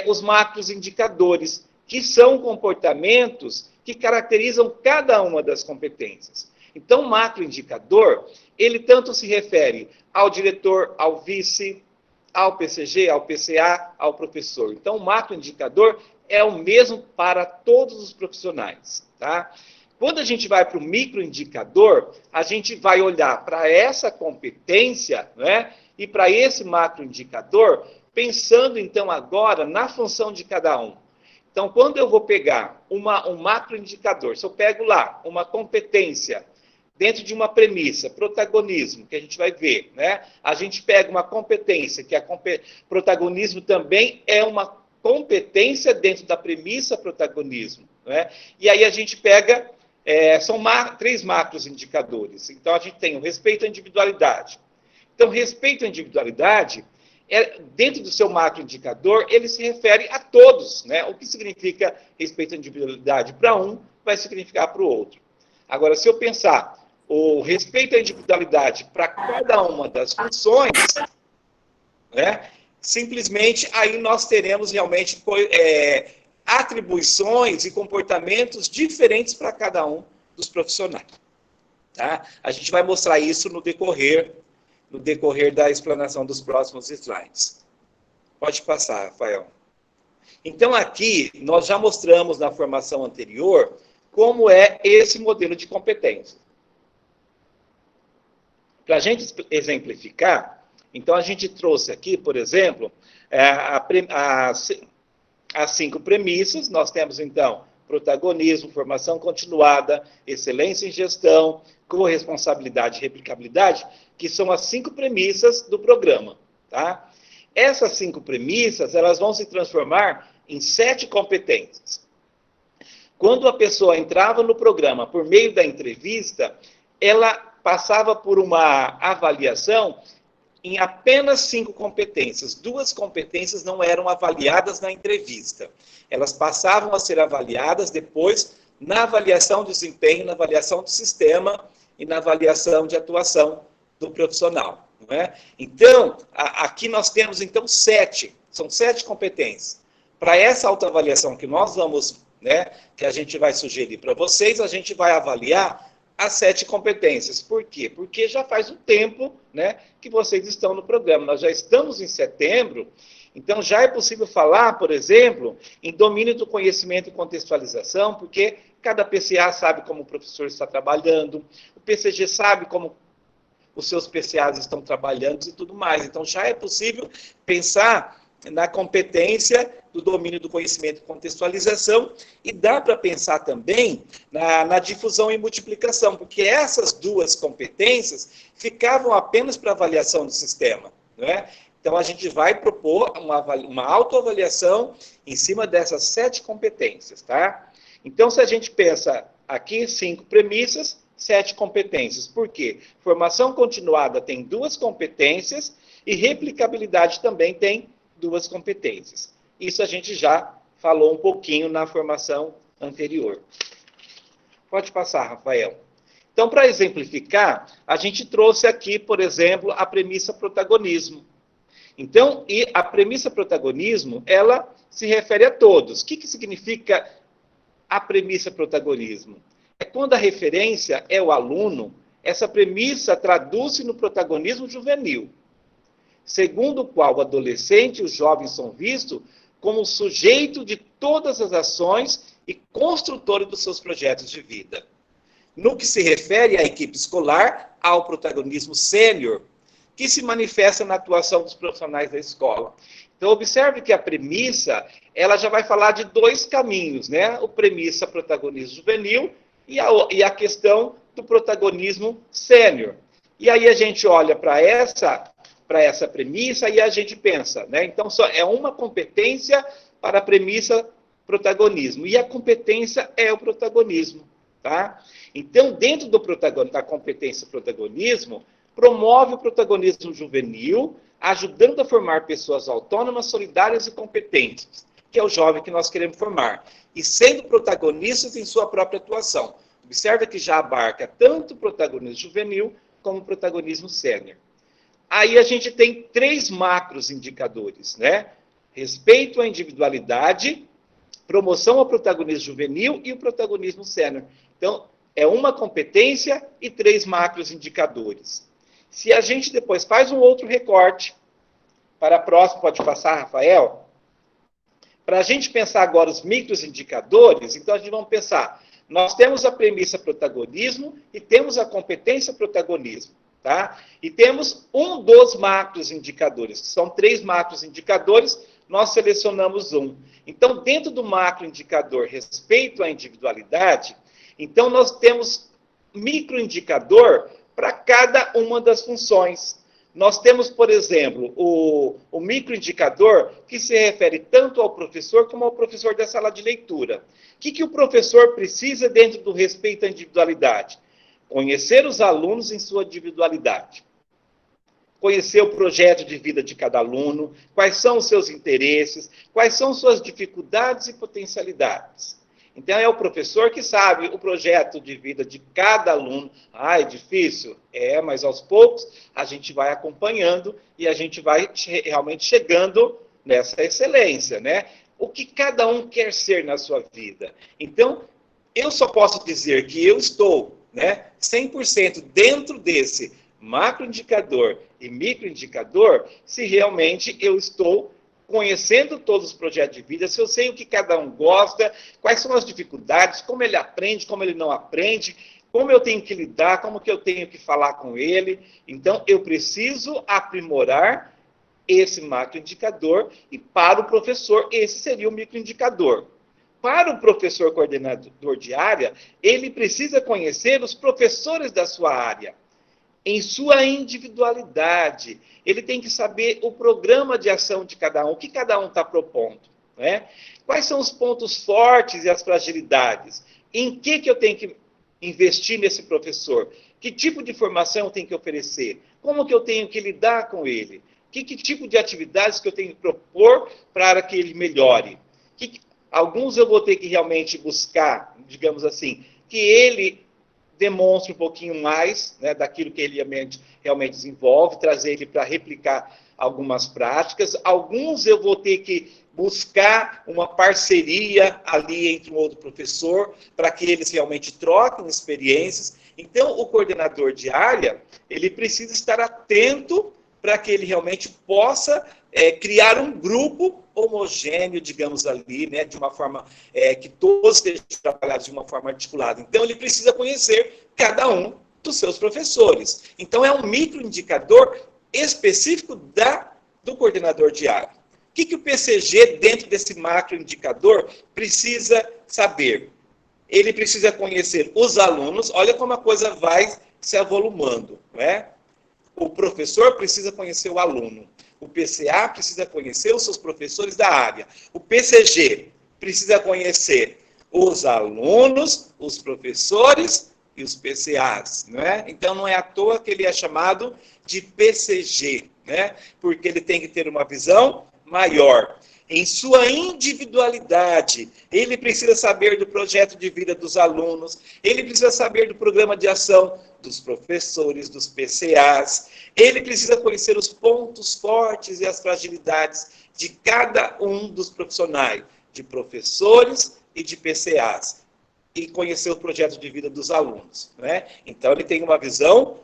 os macroindicadores, que são comportamentos que caracterizam cada uma das competências. Então, o macroindicador, ele tanto se refere ao diretor, ao vice, ao PCG, ao PCA, ao professor. Então, o macroindicador é o mesmo para todos os profissionais, tá? Quando a gente vai para o microindicador, a gente vai olhar para essa competência, né, e para esse macroindicador, pensando, então, agora na função de cada um. Então, quando eu vou pegar um macroindicador, se eu pego lá uma competência dentro de uma premissa, protagonismo, que a gente vai ver, né? A gente pega uma competência, que protagonismo também é uma competência dentro da premissa protagonismo, né? E aí a gente pega, são 3 macroindicadores. Então, a gente tem o respeito à individualidade. Então, respeito à individualidade, dentro do seu macroindicador, ele se refere a todos, né? O que significa respeito à individualidade para um, vai significar para o outro. Agora, se eu pensar o respeito à individualidade para cada uma das funções, né? Simplesmente aí nós teremos realmente atribuições e comportamentos diferentes para cada um dos profissionais. Tá? A gente vai mostrar isso no decorrer da explanação dos próximos slides. Pode passar, Rafael. Então, aqui, nós já mostramos na formação anterior como é esse modelo de competência. Para a gente exemplificar, então, a gente trouxe aqui, por exemplo, as 5 premissas. Nós temos, então, protagonismo, formação continuada, excelência em gestão, corresponsabilidade e replicabilidade, que são as 5 premissas do programa, tá? Essas 5 premissas, elas vão se transformar em 7 competências. Quando a pessoa entrava no programa por meio da entrevista, ela passava por uma avaliação em apenas 5 competências. 2 competências não eram avaliadas na entrevista. Elas passavam a ser avaliadas depois na avaliação de desempenho, na avaliação do sistema e na avaliação de atuação do profissional. Não é? Então, aqui nós temos, então, 7. São 7 competências. Para essa autoavaliação que nós vamos, né, que a gente vai sugerir para vocês, a gente vai avaliar as 7 competências. Por quê? Porque já faz um tempo, né, que vocês estão no programa. Nós já estamos em setembro, então já é possível falar, por exemplo, em domínio do conhecimento e contextualização, porque cada PCA sabe como o professor está trabalhando, o PCG sabe como os seus PCAs estão trabalhando e tudo mais. Então já é possível pensar na competência do domínio do conhecimento e contextualização, e dá para pensar também na difusão e multiplicação, porque essas 2 competências ficavam apenas para avaliação do sistema, não é? Então, a gente vai propor uma autoavaliação em cima dessas 7 competências, tá? Então, se a gente pensa aqui, 5 premissas, 7 competências. Por quê? Formação continuada tem 2 competências e replicabilidade também tem 2 competências. Isso a gente já falou um pouquinho na formação anterior. Pode passar, Rafael. Então, para exemplificar, a gente trouxe aqui, por exemplo, a premissa protagonismo. Então, e a premissa protagonismo, ela se refere a todos. O que significa a premissa protagonismo? É quando a referência é o aluno, essa premissa traduz-se no protagonismo juvenil, segundo o qual o adolescente e os jovens são vistos como o sujeito de todas as ações e construtor dos seus projetos de vida. No que se refere à equipe escolar, ao protagonismo sênior, que se manifesta na atuação dos profissionais da escola. Então, observe que a premissa, ela já vai falar de dois caminhos, né? O premissa protagonismo juvenil e a questão do protagonismo sênior. E aí a gente olha para essa premissa e a gente pensa, né? Então, só é uma competência para a premissa protagonismo. E a competência é o protagonismo, tá? Então, dentro da competência protagonismo, promove o protagonismo juvenil, ajudando a formar pessoas autônomas, solidárias e competentes, que é o jovem que nós queremos formar, e sendo protagonistas em sua própria atuação. Observe que já abarca tanto o protagonismo juvenil como o protagonismo sênior. Aí a gente tem 3 macros indicadores, né? Respeito à individualidade, promoção ao protagonismo juvenil e o protagonismo sênior. Então, é uma competência e 3 macros indicadores. Se a gente depois faz um outro recorte, para a próxima, pode passar, Rafael? Para a gente pensar agora os micros indicadores, então a gente vai pensar, nós temos a premissa protagonismo e temos a competência protagonismo, tá? E temos um dos macros indicadores, que são 3 macros indicadores, nós selecionamos um. Então, dentro do macro indicador respeito à individualidade, então nós temos microindicador para cada uma das funções. Nós temos, por exemplo, o microindicador que se refere tanto ao professor como ao professor da sala de leitura. O que o professor precisa dentro do respeito à individualidade? Conhecer os alunos em sua individualidade. Conhecer o projeto de vida de cada aluno, quais são os seus interesses, quais são suas dificuldades e potencialidades. Então, é o professor que sabe o projeto de vida de cada aluno. Ah, é difícil? É, mas aos poucos a gente vai acompanhando e a gente vai realmente chegando nessa excelência, né? O que cada um quer ser na sua vida. Então, eu só posso dizer que eu estou, né, 100% dentro desse macroindicador e microindicador se realmente eu estou conhecendo todos os projetos de vida, se eu sei o que cada um gosta, quais são as dificuldades, como ele aprende, como ele não aprende, como eu tenho que lidar, como que eu tenho que falar com ele. Então, eu preciso aprimorar esse macroindicador e para o professor, esse seria o microindicador. Para o professor coordenador de área, ele precisa conhecer os professores da sua área, em sua individualidade. Ele tem que saber o programa de ação de cada um, o que cada um está propondo, né? Quais são os pontos fortes e as fragilidades? Em que eu tenho que investir nesse professor? Que tipo de formação eu tenho que oferecer? Como que eu tenho que lidar com ele? Que tipo de atividades que eu tenho que propor para que ele melhore? Alguns eu vou ter que realmente buscar, digamos assim, que ele demonstre um pouquinho mais, né, daquilo que ele realmente desenvolve, trazer ele para replicar algumas práticas. Alguns eu vou ter que buscar uma parceria ali entre um outro professor, para que eles realmente troquem experiências. Então, o coordenador de área, ele precisa estar atento para que ele realmente possa criar um grupo homogêneo, digamos ali, né, de uma forma que todos estejam trabalhados de uma forma articulada. Então, ele precisa conhecer cada um dos seus professores. Então, é um microindicador específico do coordenador de área. O que o PCG, dentro desse macroindicador, precisa saber? Ele precisa conhecer os alunos. Olha como a coisa vai se avolumando, né? O professor precisa conhecer o aluno. O PCA precisa conhecer os seus professores da área. O PCG precisa conhecer os alunos, os professores e os PCAs, né? Então, não é à toa que ele é chamado de PCG, né? Porque ele tem que ter uma visão maior. Em sua individualidade, ele precisa saber do projeto de vida dos alunos, ele precisa saber do programa de ação dos professores, dos PCAs, ele precisa conhecer os pontos fortes e as fragilidades de cada um dos profissionais, de professores e de PCAs, e conhecer o projeto de vida dos alunos, né? Então, ele tem uma visão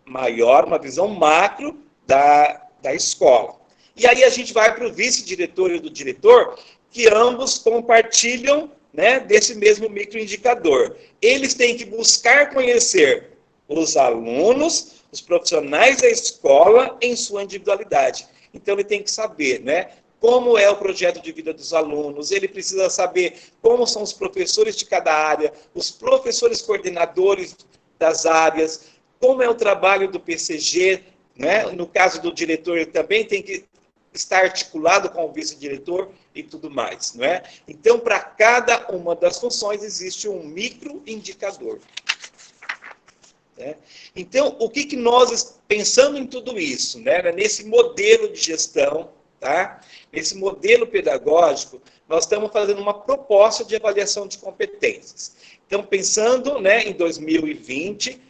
maior, uma visão macro da escola. E aí a gente vai para o vice-diretor e do diretor, que ambos compartilham, né, desse mesmo microindicador. Eles têm que buscar conhecer os alunos, os profissionais da escola em sua individualidade. Então, ele tem que saber, né, como é o projeto de vida dos alunos, ele precisa saber como são os professores de cada área, os professores coordenadores das áreas, como é o trabalho do PCG, né? No caso do diretor, ele também tem que estar articulado com o vice-diretor e tudo mais, não é? Então, para cada uma das funções existe um microindicador. Né? Então, o que nós, pensando em tudo isso, né, nesse modelo de gestão, tá? Nesse modelo pedagógico, nós estamos fazendo uma proposta de avaliação de competências. Então, pensando, né, em 2020,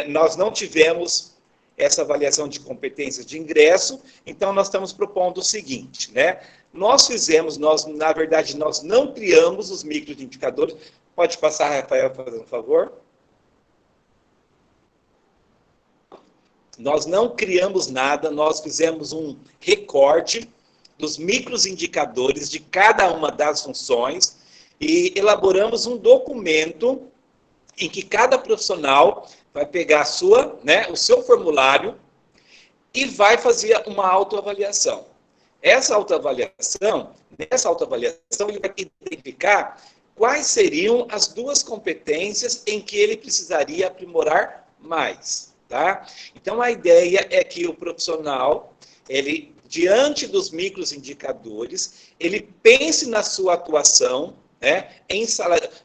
nós não tivemos essa avaliação de competências de ingresso, então nós estamos propondo o seguinte, né? Na verdade, nós não criamos os microindicadores. Pode passar, Rafael, fazendo um favor. Nós não criamos nada, nós fizemos um recorte dos microindicadores de cada uma das funções e elaboramos um documento em que cada profissional vai pegar o seu formulário e vai fazer uma autoavaliação. Nessa autoavaliação, ele vai identificar quais seriam as duas competências em que ele precisaria aprimorar mais. Tá? Então, a ideia é que o profissional, ele, diante dos microindicadores, ele pense na sua atuação, né,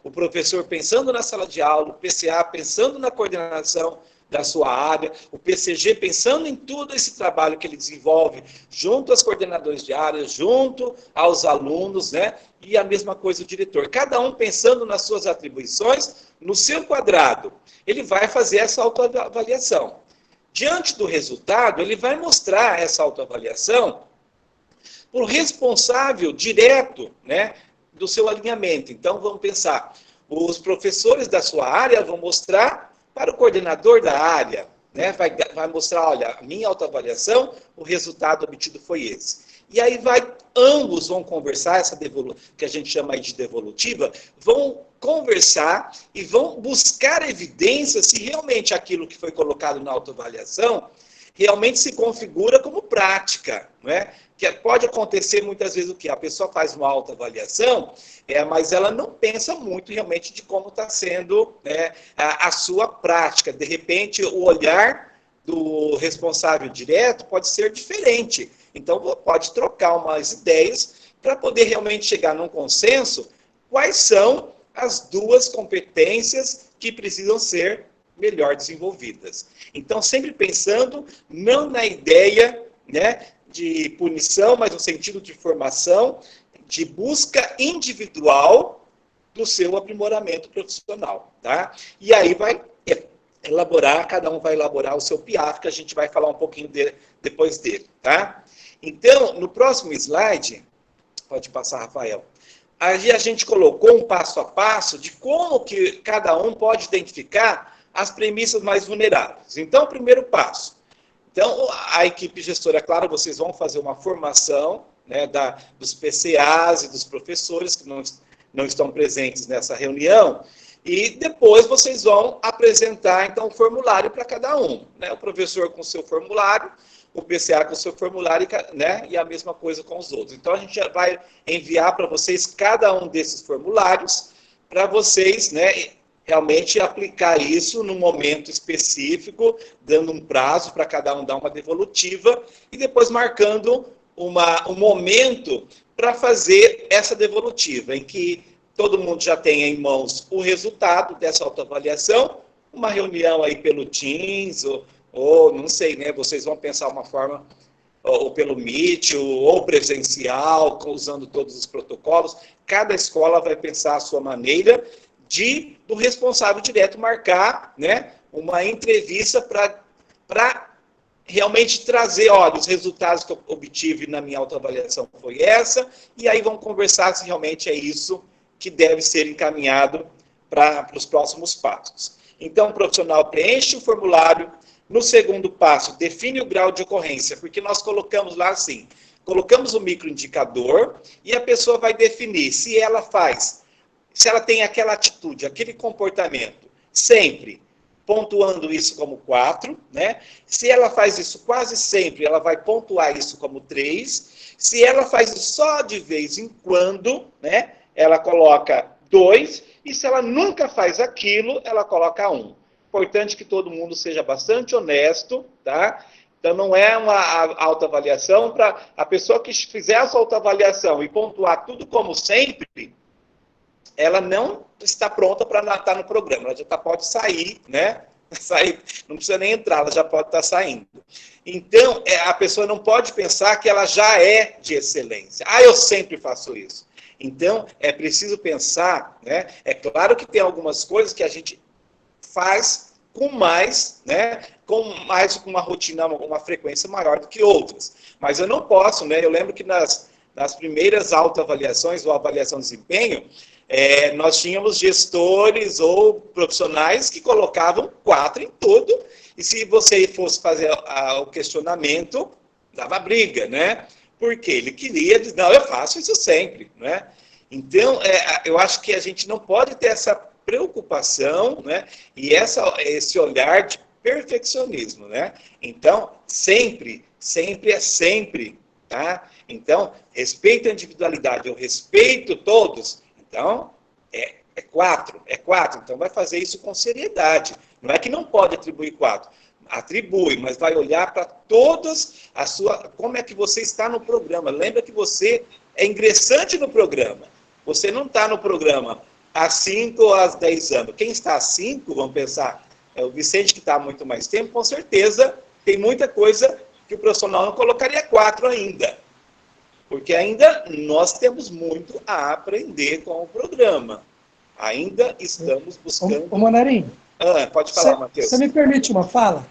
o professor pensando na sala de aula, o PCA pensando na coordenação da sua área, o PCG pensando em todo esse trabalho que ele desenvolve junto aos coordenadores de área, junto aos alunos, né, e a mesma coisa o diretor. Cada um pensando nas suas atribuições, no seu quadrado. Ele vai fazer essa autoavaliação. Diante do resultado, ele vai mostrar essa autoavaliação para o responsável direto, né, do seu alinhamento. Então, vamos pensar, os professores da sua área vão mostrar para o coordenador da área, né, vai mostrar, olha, a minha autoavaliação, o resultado obtido foi esse. E aí ambos vão conversar, que a gente chama aí de devolutiva, vão conversar e vão buscar evidências se realmente aquilo que foi colocado na autoavaliação realmente se configura como prática, não é? Que pode acontecer muitas vezes o que? A pessoa faz uma autoavaliação, mas ela não pensa muito realmente de como está sendo, né, a sua prática. De repente, o olhar do responsável direto pode ser diferente. Então, pode trocar umas ideias para poder realmente chegar num consenso quais são as duas competências que precisam ser melhor desenvolvidas. Então, sempre pensando não na ideia, né, de punição, mas no sentido de formação, de busca individual do seu aprimoramento profissional. Tá? E aí vai cada um vai elaborar o seu PIAF, que a gente vai falar um pouquinho depois dele. Tá? Então, no próximo slide, pode passar, Rafael, aí a gente colocou um passo a passo de como que cada um pode identificar as premissas mais vulneráveis. Então, o primeiro passo. Então, a equipe gestora, claro, vocês vão fazer uma formação, né, dos PCAs e dos professores que não estão presentes nessa reunião, e depois vocês vão apresentar, então, o formulário para cada um. Né? O professor com o seu formulário, o PCA com o seu formulário, né, e a mesma coisa com os outros. Então, a gente já vai enviar para vocês cada um desses formulários para vocês, né, realmente aplicar isso num momento específico, dando um prazo para cada um dar uma devolutiva e depois marcando um momento para fazer essa devolutiva, em que todo mundo já tenha em mãos o resultado dessa autoavaliação, uma reunião aí pelo Teams, ou não sei, né, vocês vão pensar uma forma, ou pelo Meet, ou presencial, usando todos os protocolos. Cada escola vai pensar a sua maneira do responsável direto marcar, né, uma entrevista para realmente trazer, olha, os resultados que eu obtive na minha autoavaliação foi essa, e aí vão conversar se realmente é isso que deve ser encaminhado para os próximos passos. Então, o profissional preenche o formulário. No segundo passo, define o grau de ocorrência, porque nós colocamos lá assim, colocamos o microindicador e a pessoa vai definir se ela tem aquela atitude, aquele comportamento, sempre pontuando isso como 4, né? Se ela faz isso quase sempre, ela vai pontuar isso como 3. Se ela faz isso só de vez em quando, né? Ela coloca 2. E se ela nunca faz aquilo, ela coloca 1. Importante que todo mundo seja bastante honesto, tá? Então, não é uma autoavaliação para a pessoa que fizer essa autoavaliação e pontuar tudo como sempre, ela não está pronta para estar no programa. Ela já pode sair, né? Sair, não precisa nem entrar, ela já pode estar saindo. Então, a pessoa não pode pensar que ela já é de excelência. Ah, eu sempre faço isso. Então, é preciso pensar, né? É claro que tem algumas coisas que a gente faz com mais, né, com uma rotina, uma frequência maior do que outras. Mas eu não posso, né, eu lembro que nas primeiras autoavaliações ou avaliação de desempenho, nós tínhamos gestores ou profissionais que colocavam 4 em tudo, e se você fosse fazer o questionamento, dava briga, né? Porque ele queria dizer, não, eu faço isso sempre, né? Então, eu acho que a gente não pode ter essa preocupação, né? E esse olhar de perfeccionismo, né? Então, sempre é sempre, tá? Então, respeito a individualidade, eu respeito todos, então, é 4. Então, vai fazer isso com seriedade. Não é que não pode atribuir 4. Atribui, mas vai olhar para todas como é que você está no programa. Lembra que você é ingressante no programa. Você não está no programa há 5 ou há 10 anos. Quem está há 5, vamos pensar, o Vicente que está há muito mais tempo, com certeza tem muita coisa que o profissional não colocaria 4 ainda. Porque ainda nós temos muito a aprender com o programa. Ainda estamos buscando... Ô Manarim, pode falar, Matheus. Você me permite uma fala?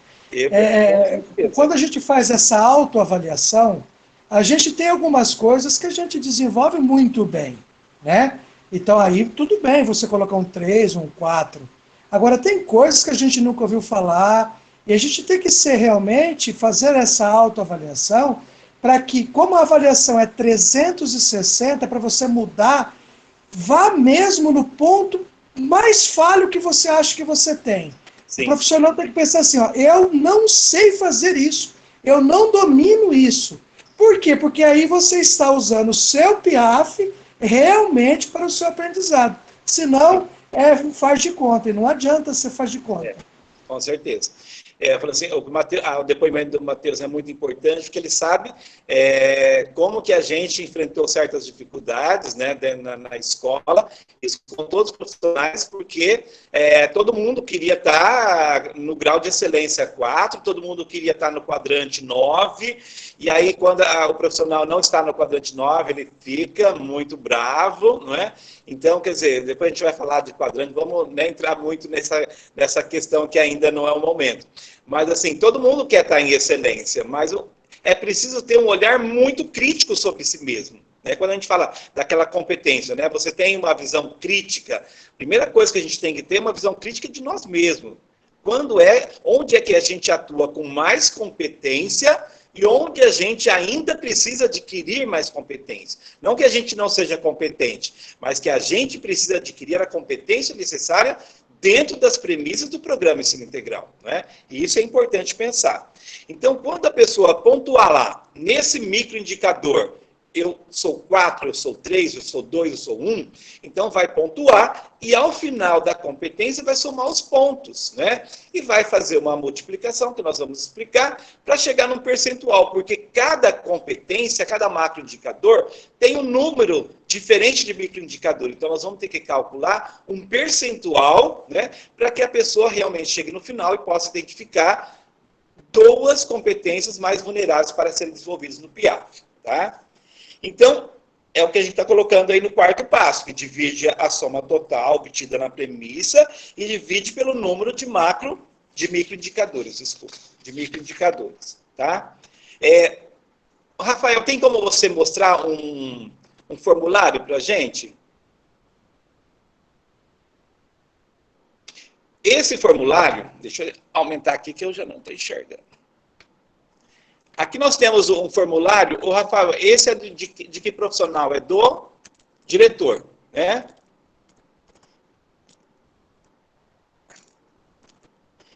Quando a gente faz essa autoavaliação, a gente tem algumas coisas que a gente desenvolve muito bem, né? Então aí tudo bem você colocar um 3, um 4. Agora tem coisas que a gente nunca ouviu falar, e a gente tem que realmente fazer essa autoavaliação para que, como a avaliação é 360, para você mudar, vá mesmo no ponto mais falho que você acha que você tem. Sim. O profissional tem que pensar assim, ó, eu não sei fazer isso, eu não domino isso. Por quê? Porque aí você está usando o seu PIAF realmente para o seu aprendizado. Senão, faz de conta, e não adianta você faz de conta. Com certeza. Assim, o depoimento do Matheus é muito importante, porque ele sabe como que a gente enfrentou certas dificuldades, né, na escola, isso com todos os profissionais, porque todo mundo queria estar no grau de excelência 4, todo mundo queria estar no quadrante 9, e aí quando o profissional não está no quadrante 9, ele fica muito bravo, não é? Então, quer dizer, depois a gente vai falar de quadrante, vamos entrar muito nessa questão que ainda não é o momento. Mas, assim, todo mundo quer estar em excelência, mas é preciso ter um olhar muito crítico sobre si mesmo. Né? Quando a gente fala daquela competência, né? Você tem uma visão crítica, a primeira coisa que a gente tem que ter é uma visão crítica de nós mesmos. Onde é que a gente atua com mais competência e onde a gente ainda precisa adquirir mais competência. Não que a gente não seja competente, mas que a gente precisa adquirir a competência necessária dentro das premissas do programa Ensino Integral. Né? E isso é importante pensar. Então, quando a pessoa pontuar lá, nesse microindicador, eu sou 4, eu sou 3, eu sou 2, eu sou 1, então vai pontuar e ao final da competência vai somar os pontos, né? E vai fazer uma multiplicação, que nós vamos explicar, para chegar num percentual, porque cada competência, cada macroindicador tem um número diferente de microindicador. Então nós vamos ter que calcular um percentual, né? Para que a pessoa realmente chegue no final e possa identificar 2 competências mais vulneráveis para serem desenvolvidas no PIAF, tá? Então, é o que a gente está colocando aí no quarto passo, que divide a soma total obtida na premissa e divide pelo número de microindicadores, tá? Rafael, tem como você mostrar um formulário para a gente? Esse formulário, deixa eu aumentar aqui que eu já não estou enxergando. Aqui nós temos um formulário, Rafael, esse é de que profissional? É do diretor, né?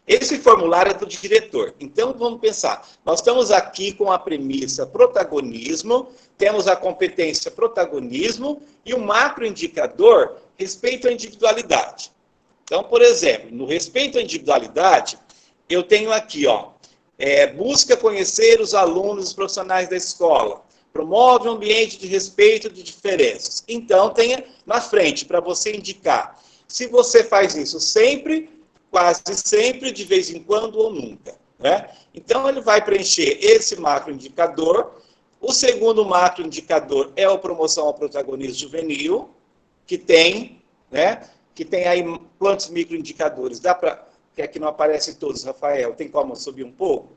Esse formulário é do diretor. Então, vamos pensar. Nós estamos aqui com a premissa protagonismo, temos a competência protagonismo e o macroindicador respeito à individualidade. Então, por exemplo, no respeito à individualidade, eu tenho aqui, ó, busca conhecer os alunos e os profissionais da escola, promove um ambiente de respeito de diferenças. Então, tenha na frente para você indicar se você faz isso sempre, quase sempre, de vez em quando ou nunca, né? Então, ele vai preencher esse macroindicador. O segundo macroindicador é a promoção ao protagonismo juvenil, que tem, né? Que tem aí quantos microindicadores? Dá para... Que aqui não aparecem todos, Rafael. Tem como subir um pouco?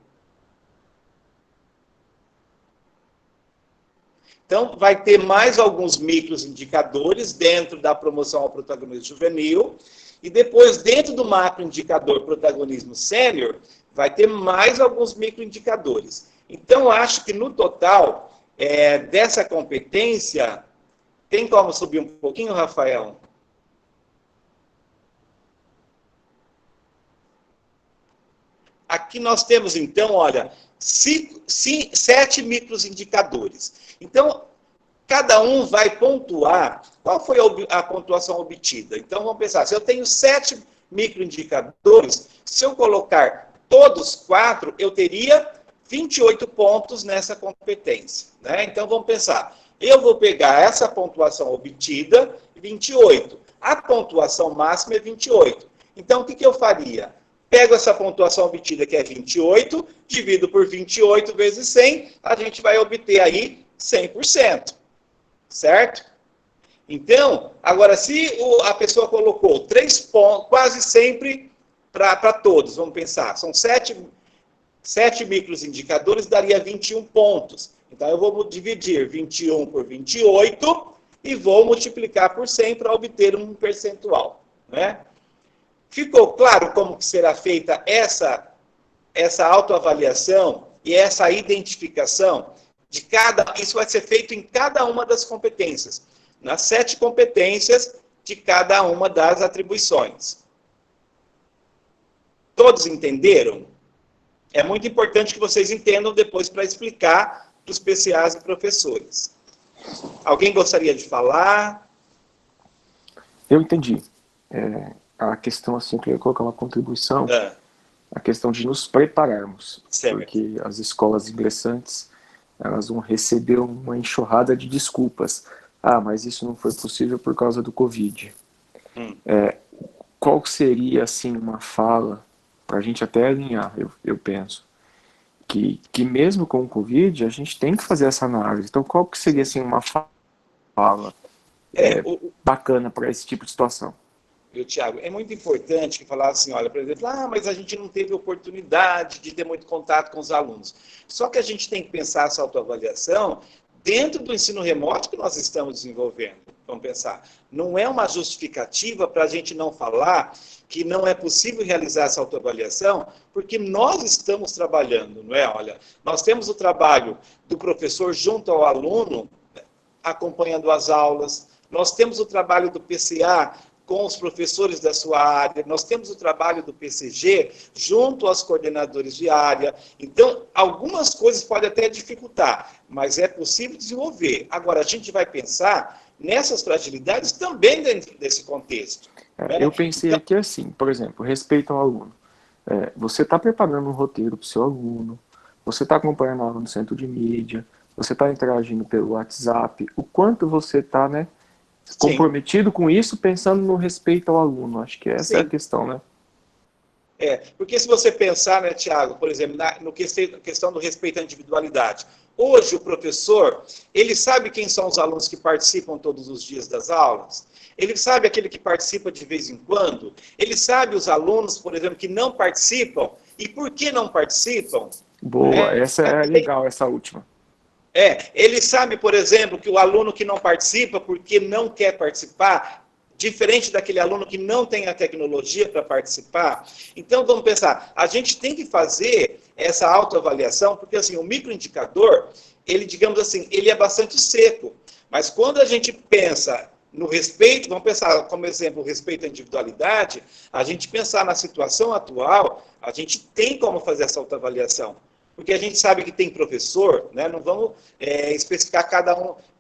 Então, vai ter mais alguns microindicadores dentro da promoção ao protagonismo juvenil. E depois, dentro do macroindicador protagonismo sênior, vai ter mais alguns microindicadores. Então, eu acho que no total dessa competência, tem como subir um pouquinho, Rafael? Aqui nós temos, então, olha, 7 microindicadores. Então, cada um vai pontuar qual foi a pontuação obtida. Então, vamos pensar, se eu tenho 7 microindicadores, se eu colocar todos 4, eu teria 28 pontos nessa competência, né? Então, vamos pensar, eu vou pegar essa pontuação obtida, 28. A pontuação máxima é 28. Então, o que eu faria? Pego essa pontuação obtida, que é 28, divido por 28 vezes 100, a gente vai obter aí 100%. Certo? Então, agora, se a pessoa colocou 3 pontos, quase sempre para todos, vamos pensar, são 7 microindicadores, daria 21 pontos. Então, eu vou dividir 21 por 28 e vou multiplicar por 100 para obter um percentual, né? Ficou claro como que será feita essa autoavaliação e essa identificação de cada... Isso vai ser feito em cada uma das competências, nas 7 competências de cada uma das atribuições. Todos entenderam? É muito importante que vocês entendam depois para explicar para os PCAs e professores. Alguém gostaria de falar? Eu entendi. A questão, assim, que eu ia colocar uma contribuição, a questão de nos prepararmos, certo. Porque as escolas ingressantes, elas vão receber uma enxurrada de desculpas. Ah, mas isso não foi possível por causa do Covid. Qual seria, assim, uma fala, para a gente até alinhar, eu penso, que mesmo com o Covid, a gente tem que fazer essa análise. Então, qual que seria, assim, uma fala bacana para esse tipo de situação? Tiago, é muito importante que falar assim, olha, por exemplo, mas a gente não teve oportunidade de ter muito contato com os alunos. Só que a gente tem que pensar essa autoavaliação dentro do ensino remoto que nós estamos desenvolvendo. Vamos pensar, não é uma justificativa para a gente não falar que não é possível realizar essa autoavaliação, porque nós estamos trabalhando, não é? Olha, nós temos o trabalho do professor junto ao aluno, acompanhando as aulas, nós temos o trabalho do PCA com os professores da sua área, nós temos o trabalho do PCG junto aos coordenadores de área. Então, algumas coisas podem até dificultar, mas é possível desenvolver. Agora, a gente vai pensar nessas fragilidades também dentro desse contexto. Né? Eu pensei aqui assim, por exemplo, respeito ao aluno. Você está preparando um roteiro para o seu aluno, você está acompanhando o aluno no centro de mídia, você está interagindo pelo WhatsApp, o quanto você está, né, comprometido com isso, pensando no respeito ao aluno. Acho que essa é a questão, né? Porque se você pensar, né, Tiago, por exemplo, na questão do respeito à individualidade, hoje o professor, ele sabe quem são os alunos que participam todos os dias das aulas? Ele sabe aquele que participa de vez em quando? Ele sabe os alunos, por exemplo, que não participam? E por que não participam? Boa, essa é legal, essa última. Ele sabe, por exemplo, que o aluno que não participa porque não quer participar, diferente daquele aluno que não tem a tecnologia para participar. Então, vamos pensar, a gente tem que fazer essa autoavaliação, porque assim, o microindicador, ele, digamos assim, ele é bastante seco. Mas quando a gente pensa no respeito, vamos pensar como exemplo o respeito à individualidade, a gente pensar na situação atual, a gente tem como fazer essa autoavaliação. Porque a gente sabe que tem professor, né? Não vamos especificar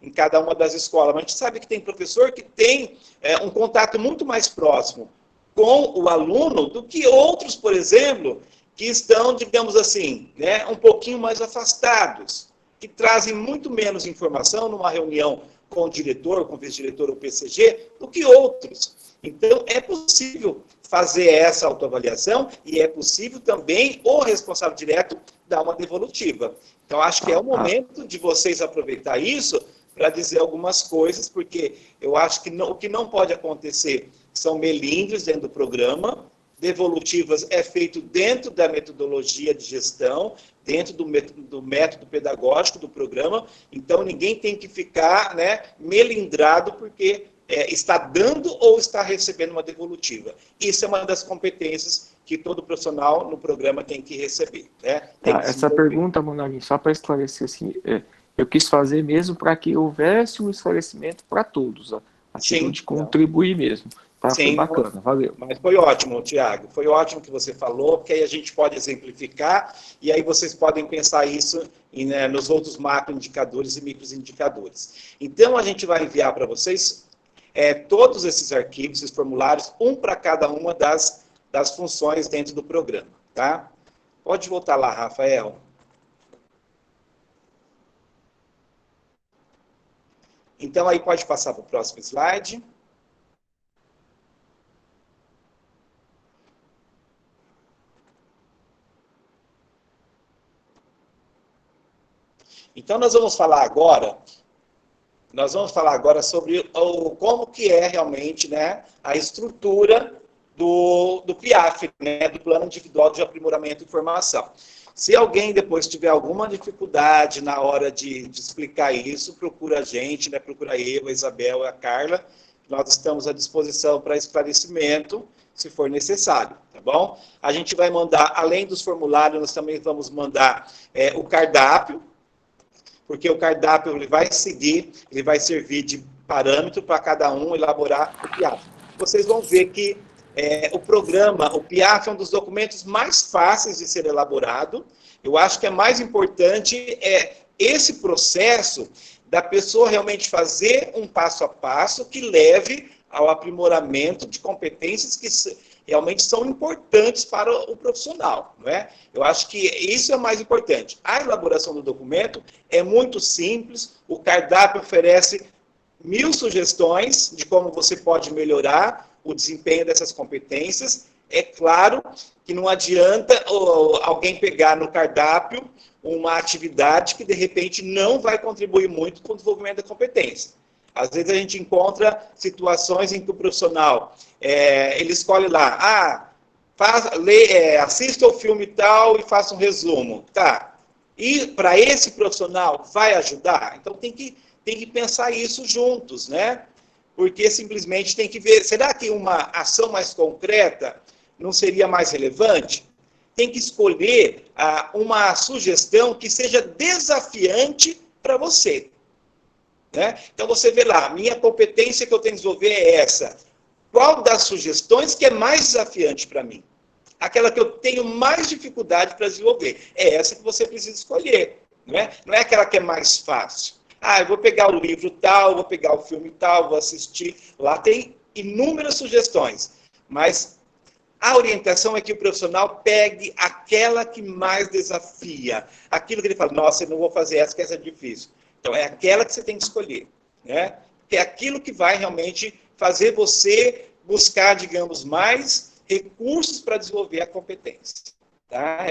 em cada uma das escolas, mas a gente sabe que tem professor que tem um contato muito mais próximo com o aluno do que outros, por exemplo, que estão, digamos assim, né, um pouquinho mais afastados, que trazem muito menos informação numa reunião com o diretor, com o vice-diretor ou PCG, do que outros. Então, é possível fazer essa autoavaliação e é possível também o responsável direto dar uma devolutiva. Então, acho que é o momento de vocês aproveitar isso para dizer algumas coisas, porque eu acho que o que não pode acontecer são melindres dentro do programa, devolutivas é feito dentro da metodologia de gestão, dentro do método pedagógico do programa, então ninguém tem que ficar, né, melindrado porque está dando ou está recebendo uma devolutiva. Isso é uma das competências que todo profissional no programa tem que receber. Né? Essa pergunta, Monaghin, só para esclarecer, assim, eu quis fazer mesmo para que houvesse um esclarecimento para todos, a título de contribuir mesmo. Tá? Sim, foi bacana, valeu. Mas foi ótimo, Tiago, foi ótimo que você falou, porque aí a gente pode exemplificar, e aí vocês podem pensar isso nos outros macroindicadores e microindicadores. Então, a gente vai enviar para vocês todos esses arquivos, esses formulários, um para cada uma das funções dentro do programa, tá? Pode voltar lá, Rafael. Então, aí pode passar para o próximo slide. Então, nós vamos falar agora sobre como que é realmente, né, a estrutura do PIAF, né, do Plano Individual de Aprimoramento e Formação. Se alguém depois tiver alguma dificuldade na hora de explicar isso, procura a gente, né, procura eu, a Isabel e a Carla. Nós estamos à disposição para esclarecimento, se for necessário, tá bom? A gente vai mandar, além dos formulários, nós também vamos mandar o cardápio, porque o cardápio ele vai servir de parâmetro para cada um elaborar o PIAF. Vocês vão ver que o programa, o PIAF é um dos documentos mais fáceis de ser elaborado. Eu acho que é mais importante esse processo da pessoa realmente fazer um passo a passo que leve ao aprimoramento de competências que realmente são importantes para o profissional, não é? Eu acho que isso é o mais importante. A elaboração do documento é muito simples, o cardápio oferece 1000 sugestões de como você pode melhorar o desempenho dessas competências. É claro que não adianta alguém pegar no cardápio uma atividade que, de repente, não vai contribuir muito com o desenvolvimento da competência. Às vezes a gente encontra situações em que o profissional, ele escolhe lá, assista o filme tal e faça um resumo. Tá. E para esse profissional vai ajudar? Então tem que pensar isso juntos, né? Porque simplesmente tem que ver, será que uma ação mais concreta não seria mais relevante? Tem que escolher uma sugestão que seja desafiante para você. Né? Então, você vê lá, minha competência que eu tenho que desenvolver é essa. Qual das sugestões que é mais desafiante para mim? Aquela que eu tenho mais dificuldade para desenvolver. É essa que você precisa escolher. Não é aquela que é mais fácil. Eu vou pegar o livro tal, vou pegar o filme tal, vou assistir. Lá tem inúmeras sugestões. Mas a orientação é que o profissional pegue aquela que mais desafia. Aquilo que ele fala, nossa, eu não vou fazer essa, que essa é difícil. Então, é aquela que você tem que escolher, né? É aquilo que vai realmente fazer você buscar, digamos, mais recursos para desenvolver a competência. Tá?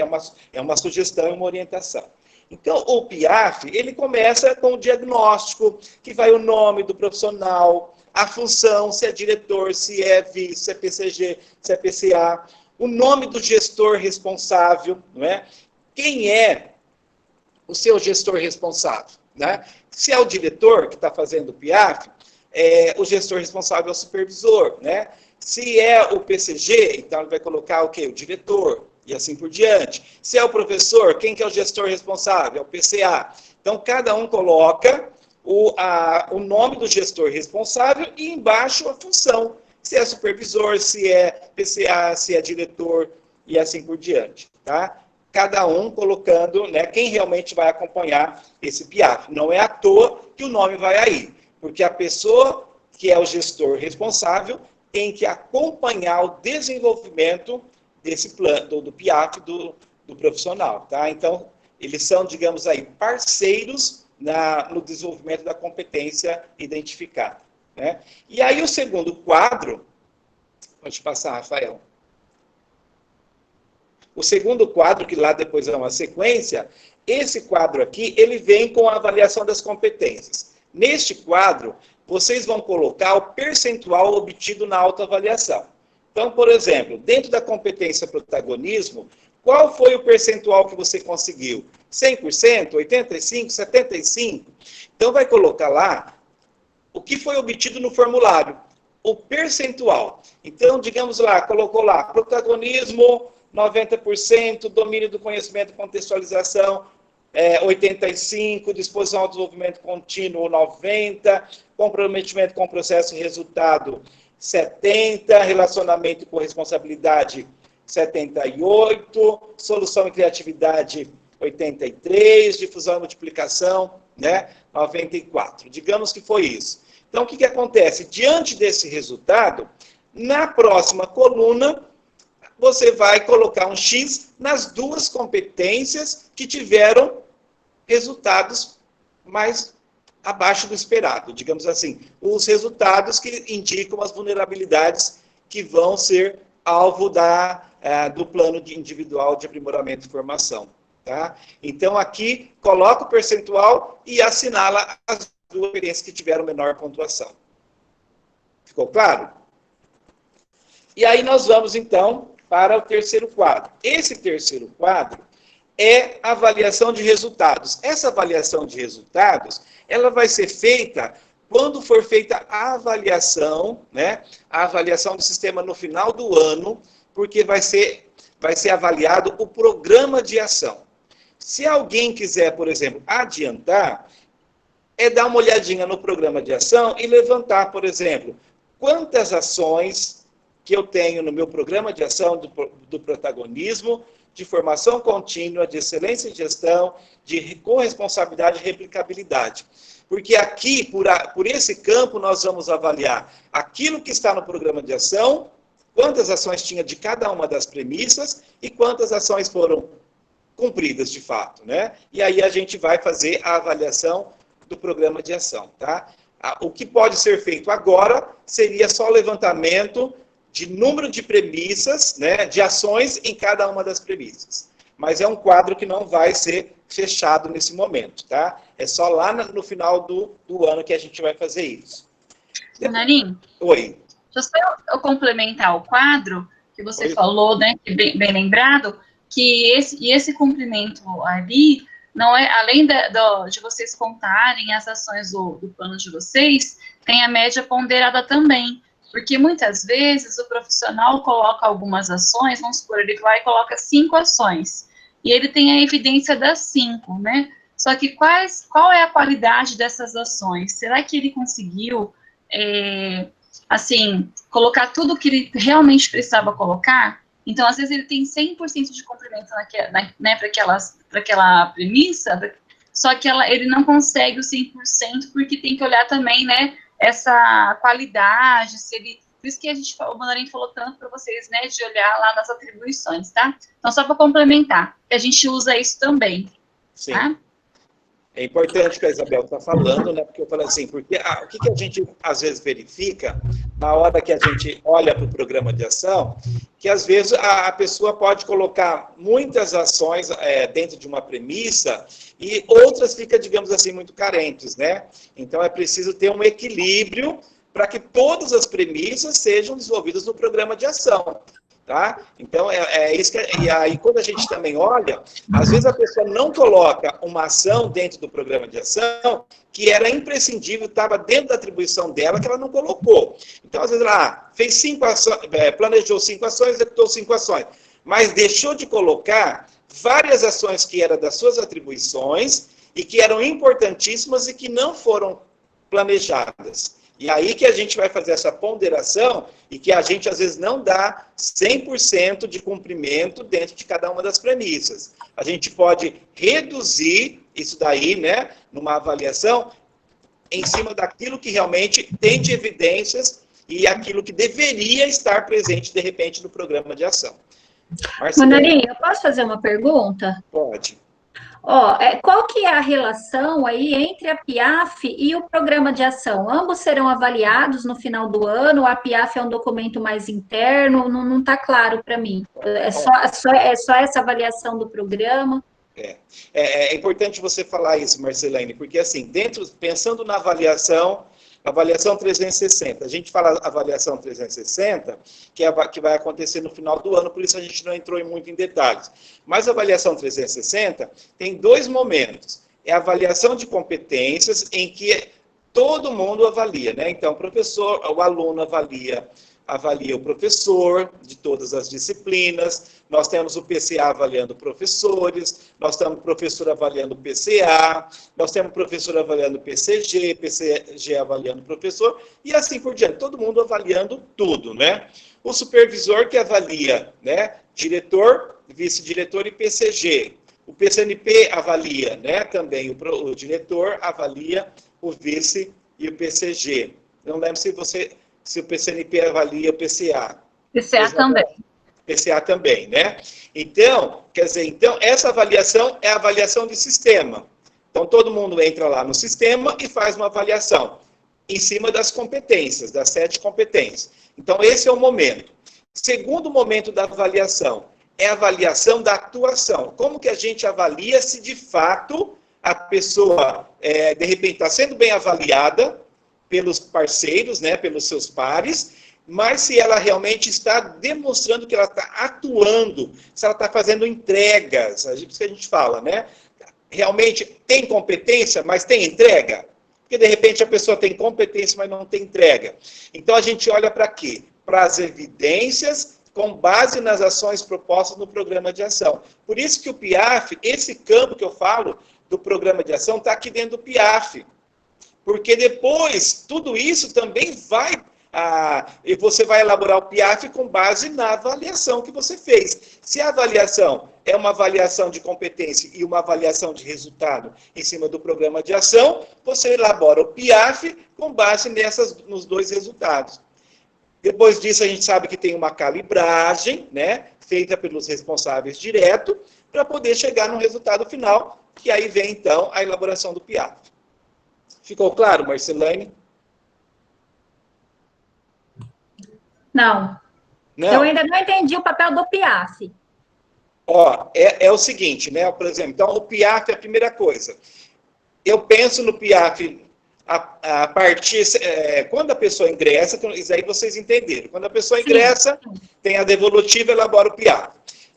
É uma sugestão, uma orientação. Então, o PIAF, ele começa com o diagnóstico, que vai o nome do profissional, a função, se é diretor, se é vice, se é PCG, se é PCA, o nome do gestor responsável, não é? Quem é o seu gestor responsável? Né? Se é o diretor que está fazendo o PIAF, o gestor responsável é o supervisor. Né? Se é o PCG, então ele vai colocar o quê? O diretor, e assim por diante. Se é o professor, quem que é o gestor responsável? É o PCA. Então, cada um coloca o nome do gestor responsável e embaixo a função, se é supervisor, se é PCA, se é diretor e assim por diante, tá? Cada um colocando, né, quem realmente vai acompanhar esse PIAF. Não é à toa que o nome vai aí, porque a pessoa que é o gestor responsável tem que acompanhar o desenvolvimento desse plano, do PIAF do profissional, tá? Então, eles são, digamos aí, parceiros no desenvolvimento da competência identificada, né? E aí o segundo quadro, pode passar, Rafael. O segundo quadro, que lá depois é uma sequência, esse quadro aqui, ele vem com a avaliação das competências. Neste quadro, vocês vão colocar o percentual obtido na autoavaliação. Então, por exemplo, dentro da competência protagonismo, qual foi o percentual que você conseguiu? 100%, 85%, 75%? Então, vai colocar lá o que foi obtido no formulário, o percentual. Então, digamos lá, colocou lá, protagonismo, 90%, domínio do conhecimento e contextualização, 85%, disposição ao desenvolvimento contínuo, 90%, comprometimento com o processo e resultado, 70%, relacionamento e corresponsabilidade, 78%, solução e criatividade, 83%, difusão e multiplicação, né, 94%. Digamos que foi isso. Então, o que acontece? Diante desse resultado, na próxima coluna, você vai colocar um X nas duas competências que tiveram resultados mais abaixo do esperado, digamos assim. Os resultados que indicam as vulnerabilidades que vão ser alvo do plano individual de aprimoramento e formação. Tá? Então, aqui, coloca o percentual e assinala as duas experiências que tiveram menor pontuação. Ficou claro? E aí nós vamos, então, para o terceiro quadro. Esse terceiro quadro é a avaliação de resultados. Essa avaliação de resultados, ela vai ser feita quando for feita a avaliação, né? A avaliação do sistema no final do ano, porque vai ser avaliado o programa de ação. Se alguém quiser, por exemplo, adiantar, dar uma olhadinha no programa de ação e levantar, por exemplo, quantas ações que eu tenho no meu programa de ação do protagonismo, de formação contínua, de excelência em gestão, de corresponsabilidade e replicabilidade. Porque aqui, por esse campo, nós vamos avaliar aquilo que está no programa de ação, quantas ações tinha de cada uma das premissas e quantas ações foram cumpridas de fato, né? E aí a gente vai fazer a avaliação do programa de ação, tá? O que pode ser feito agora seria só o levantamento de número de premissas, né, de ações em cada uma das premissas. Mas é um quadro que não vai ser fechado nesse momento, tá? É só lá no final do ano que a gente vai fazer isso. Narim? Oi. Deixa eu complementar o quadro que você falou, né, bem lembrado, que esse cumprimento ali, não é, além de vocês contarem as ações do plano de vocês, tem a média ponderada também. Porque muitas vezes o profissional coloca algumas ações, vamos supor, ele vai e coloca 5 ações, e ele tem a evidência das 5, né? Só que qual é a qualidade dessas ações? Será que ele conseguiu, assim, colocar tudo que ele realmente precisava colocar? Então, às vezes, ele tem 100% de cumprimento né, para aquela premissa, só que ele não consegue o 100%, porque tem que olhar também, né, essa qualidade, por isso que o Mandarim falou tanto para vocês, né, de olhar lá nas atribuições, tá? Então, só para complementar, a gente usa isso também. Sim. Tá? É importante o que a Isabel está falando, né, porque eu falo assim, porque o que a gente, às vezes, verifica, na hora que a gente olha para o programa de ação, que, às vezes, a pessoa pode colocar muitas ações dentro de uma premissa e outras ficam, digamos assim, muito carentes, né? Então, é preciso ter um equilíbrio para que todas as premissas sejam desenvolvidas no programa de ação. Tá? Então, isso que... E aí, quando a gente também olha, às vezes a pessoa não coloca uma ação dentro do programa de ação que era imprescindível, estava dentro da atribuição dela, que ela não colocou. Então, às vezes, ela fez 5 ações, planejou 5 ações, executou 5 ações, mas deixou de colocar várias ações que eram das suas atribuições e que eram importantíssimas e que não foram planejadas. E aí que a gente vai fazer essa ponderação e que a gente, às vezes, não dá 100% de cumprimento dentro de cada uma das premissas. A gente pode reduzir isso daí, né, numa avaliação, em cima daquilo que realmente tem de evidências e aquilo que deveria estar presente, de repente, no programa de ação. Mandarim, eu posso fazer uma pergunta? Pode. Qual que é a relação aí entre a PIAF e o programa de ação? Ambos serão avaliados no final do ano? A PIAF é um documento mais interno? Não está claro para mim. É só essa avaliação do programa? É importante você falar isso, Marcelene, porque assim, pensando na avaliação 360, a gente fala avaliação 360, que vai acontecer no final do ano, por isso a gente não entrou muito em detalhes. Mas a avaliação 360 tem 2 momentos. É a avaliação de competências, em que todo mundo avalia, né? Então, o aluno avalia o professor de todas as disciplinas, nós temos o PCA avaliando professores, nós temos o professor avaliando o PCA, nós temos o professor avaliando o PCG avaliando o professor, e assim por diante, todo mundo avaliando tudo, né? O supervisor que avalia, né, diretor, vice-diretor e PCG. O PCNP avalia, né, também o diretor avalia o vice e o PCG. Não lembro se o PCNP avalia o PCA. PCA também. PCA também, né? Então, essa avaliação é a avaliação de sistema. Então, todo mundo entra lá no sistema e faz uma avaliação em cima das competências, das 7 competências. Então, esse é o momento. Segundo momento da avaliação é a avaliação da atuação. Como que a gente avalia se, de fato, a pessoa, de repente, está sendo bem avaliada pelos parceiros, né, pelos seus pares, mas se ela realmente está demonstrando que ela está atuando, se ela está fazendo entregas, isso que a gente fala, né? Realmente tem competência, mas tem entrega? Porque, de repente, a pessoa tem competência, mas não tem entrega. Então, a gente olha para quê? Para as evidências com base nas ações propostas no programa de ação. Por isso que o PIAF, esse campo que eu falo do programa de ação, está aqui dentro do PIAF. Porque depois, tudo isso também vai... e você vai elaborar o PIAF com base na avaliação que você fez. Se a avaliação é uma avaliação de competência e uma avaliação de resultado em cima do programa de ação, você elabora o PIAF com base nos 2 resultados. Depois disso, a gente sabe que tem uma calibragem, né, feita pelos responsáveis direto, para poder chegar no resultado final, que aí vem, então, a elaboração do PIAF. Ficou claro, Marcelene? Não. Eu ainda não entendi o papel do PIAF. É o seguinte, né? Por exemplo, então o PIAF é a primeira coisa. Eu penso no PIAF a partir... quando a pessoa ingressa, isso aí vocês entenderam. Quando a pessoa ingressa, tem a devolutiva, elabora o PIAF.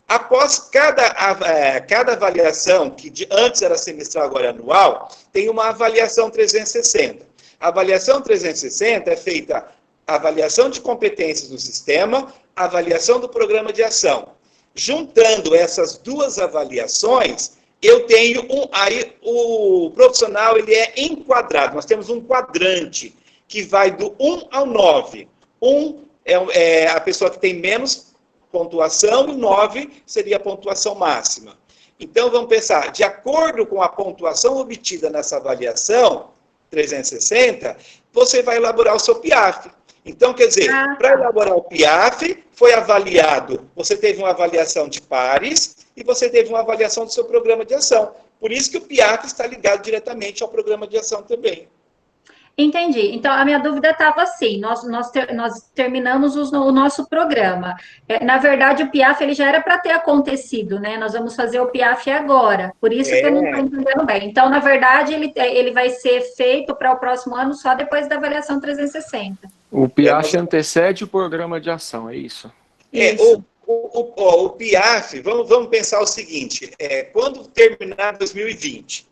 Após cada avaliação, que antes era semestral, agora é anual, tem uma avaliação 360. A avaliação 360 é feita a avaliação de competências do sistema, a avaliação do programa de ação. Juntando essas 2 avaliações, eu tenho aí o profissional, ele é enquadrado. Nós temos um quadrante que vai do 1 ao 9. 1 é a pessoa que tem menos pontuação e 9 seria a pontuação máxima. Então, vamos pensar, de acordo com a pontuação obtida nessa avaliação 360, você vai elaborar o seu PIAF. Então, quer dizer, para elaborar o PIAF, foi avaliado, você teve uma avaliação de pares e você teve uma avaliação do seu programa de ação. Por isso que o PIAF está ligado diretamente ao programa de ação também. Entendi. Então, a minha dúvida estava assim, nós terminamos o nosso programa. Na verdade, o PIAF ele já era para ter acontecido, né? Nós vamos fazer o PIAF agora, por isso que eu não estou entendendo bem. Então, na verdade, ele vai ser feito para o próximo ano só depois da avaliação 360. O PIAF antecede o programa de ação, é isso? O PIAF, vamos pensar o seguinte, quando terminar 2020,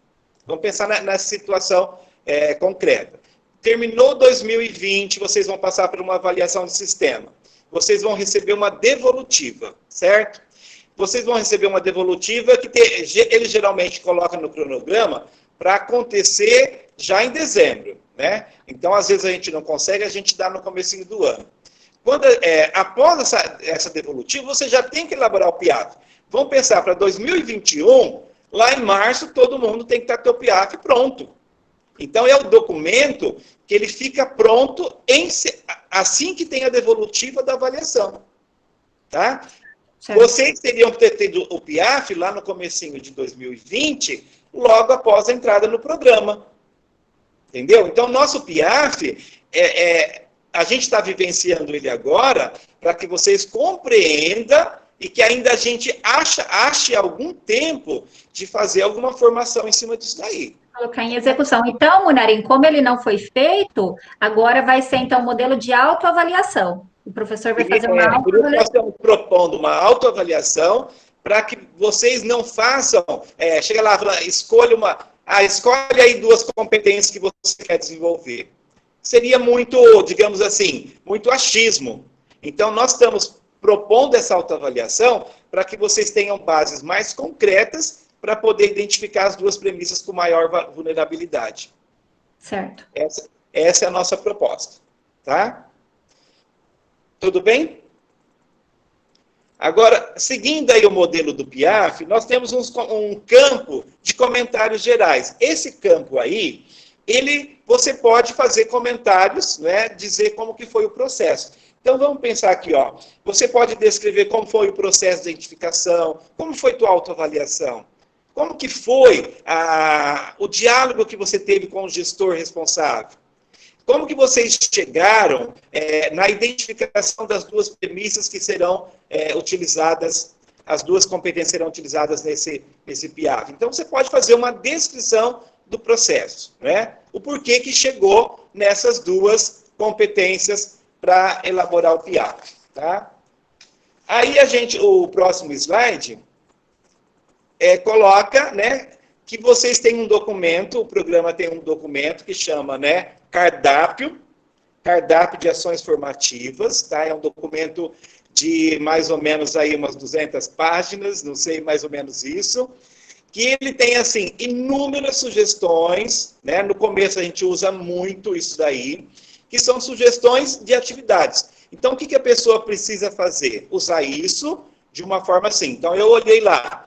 vamos pensar nessa situação concreta. Terminou 2020, vocês vão passar por uma avaliação de sistema. Vocês vão receber uma devolutiva, certo? Vocês vão receber uma devolutiva que ele geralmente coloca no cronograma para acontecer já em dezembro, né? Então, às vezes a gente não consegue, a gente dá no comecinho do ano. Após essa devolutiva, você já tem que elaborar o PIAF. Vamos pensar para 2021, lá em março, todo mundo tem que estar com o PIAF pronto. Então, é o documento que ele fica pronto assim que tem a devolutiva da avaliação. Tá? Vocês teriam que ter tido o PIAF lá no comecinho de 2020, logo após a entrada no programa. Entendeu? Então, nosso PIAF, a gente está vivenciando ele agora para que vocês compreendam e que ainda a gente ache algum tempo de fazer alguma formação em cima disso daí. Colocar em execução. Então, Munarim, como ele não foi feito, agora vai ser, então, modelo de autoavaliação. O professor vai fazer uma autoavaliação. Nós estamos propondo uma autoavaliação para que vocês não façam... chega lá, escolhe aí 2 competências que você quer desenvolver. Seria muito, digamos assim, muito achismo. Então, nós estamos propondo essa autoavaliação para que vocês tenham bases mais concretas para poder identificar as 2 premissas com maior vulnerabilidade. Certo. Essa é a nossa proposta. Tá? Tudo bem? Agora, seguindo aí o modelo do PIAF, nós temos um campo de comentários gerais. Esse campo aí, você pode fazer comentários, né, dizer como que foi o processo. Então, vamos pensar aqui, ó. Você pode descrever como foi o processo de identificação, como foi tua autoavaliação, como que foi o diálogo que você teve com o gestor responsável, como que vocês chegaram na identificação das 2 premissas que serão utilizadas, as 2 competências serão utilizadas nesse PIAF. Então, você pode fazer uma descrição do processo, né? O porquê que chegou nessas 2 competências para elaborar o PIAF, tá? Aí o próximo slide coloca, né, que vocês têm um documento, o programa tem um documento que chama, né, cardápio de ações formativas, tá? É um documento de mais ou menos aí umas 200 páginas, não sei, mais ou menos isso, que ele tem, assim, inúmeras sugestões, né? No começo a gente usa muito isso daí, que são sugestões de atividades. Então, o que a pessoa precisa fazer? Usar isso de uma forma assim. Então, eu olhei lá,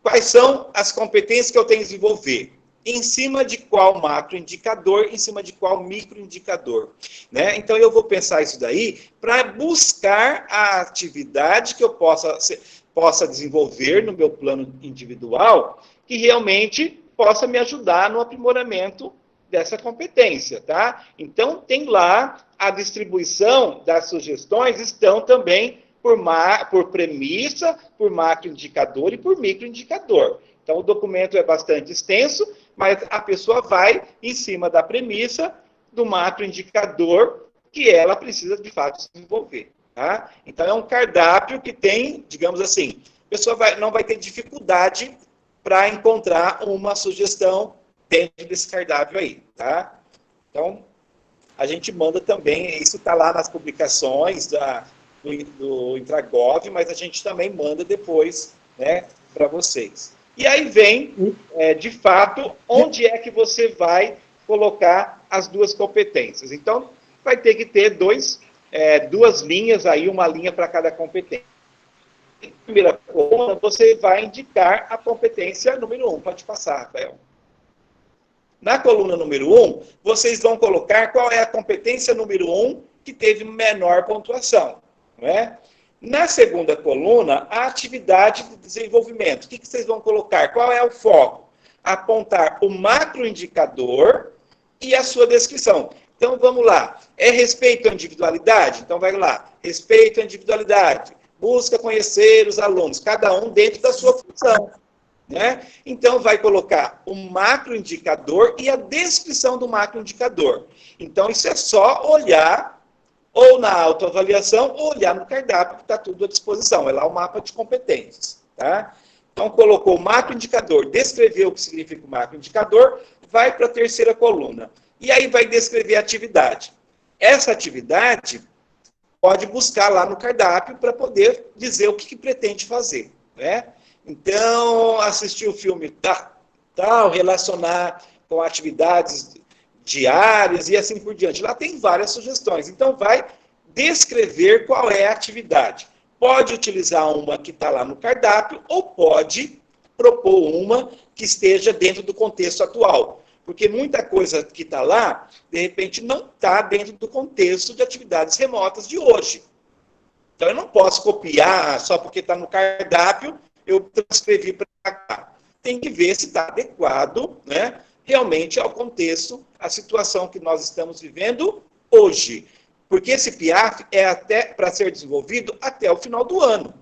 quais são as competências que eu tenho que desenvolver? Em cima de qual macroindicador, em cima de qual microindicador, né? Então, eu vou pensar isso daí para buscar a atividade que eu possa desenvolver no meu plano individual, que realmente possa me ajudar no aprimoramento dessa competência, tá? Então, tem lá a distribuição das sugestões, estão também por premissa, por macroindicador e por microindicador. Então, o documento é bastante extenso, mas a pessoa vai em cima da premissa do macroindicador que ela precisa, de fato, desenvolver. Tá? Então, é um cardápio que tem, digamos assim, a pessoa não vai ter dificuldade para encontrar uma sugestão dentro desse cardápio aí. Tá? Então, a gente manda também, isso está lá nas publicações do Intragov, mas a gente também manda depois, né, para vocês. E aí vem, de fato, onde é que você vai colocar as 2 competências. Então, vai ter que ter 2 linhas aí, uma linha para cada competência. Na primeira coluna, você vai indicar a competência número 1. Pode passar, Rafael. Na coluna número 1, vocês vão colocar qual é a competência número 1 que teve menor pontuação. Não é? Na segunda coluna, a atividade de desenvolvimento. O que vocês vão colocar? Qual é o foco? Apontar o macroindicador e a sua descrição. Então, vamos lá. É respeito à individualidade? Então, vai lá. Respeito à individualidade. Busca conhecer os alunos, cada um dentro da sua função. Né? Então, vai colocar o macroindicador e a descrição do macroindicador. Então, isso é só olhar ou na autoavaliação, ou olhar no cardápio, que está tudo à disposição. É lá o mapa de competências. Tá? Então, colocou o macroindicador, descreveu o que significa o macroindicador, vai para a terceira coluna. E aí vai descrever a atividade. Essa atividade pode buscar lá no cardápio para poder dizer o que pretende fazer. Né? Então, assistir o filme tal, relacionar com atividades diárias e assim por diante. Lá tem várias sugestões. Então, vai descrever qual é a atividade. Pode utilizar uma que está lá no cardápio ou pode propor uma que esteja dentro do contexto atual. Porque muita coisa que está lá, de repente, não está dentro do contexto de atividades remotas de hoje. Então, eu não posso copiar só porque está no cardápio, eu transcrevi para cá. Tem que ver se está adequado, né, realmente ao contexto, à situação que nós estamos vivendo hoje. Porque esse PIAF é até para ser desenvolvido até o final do ano.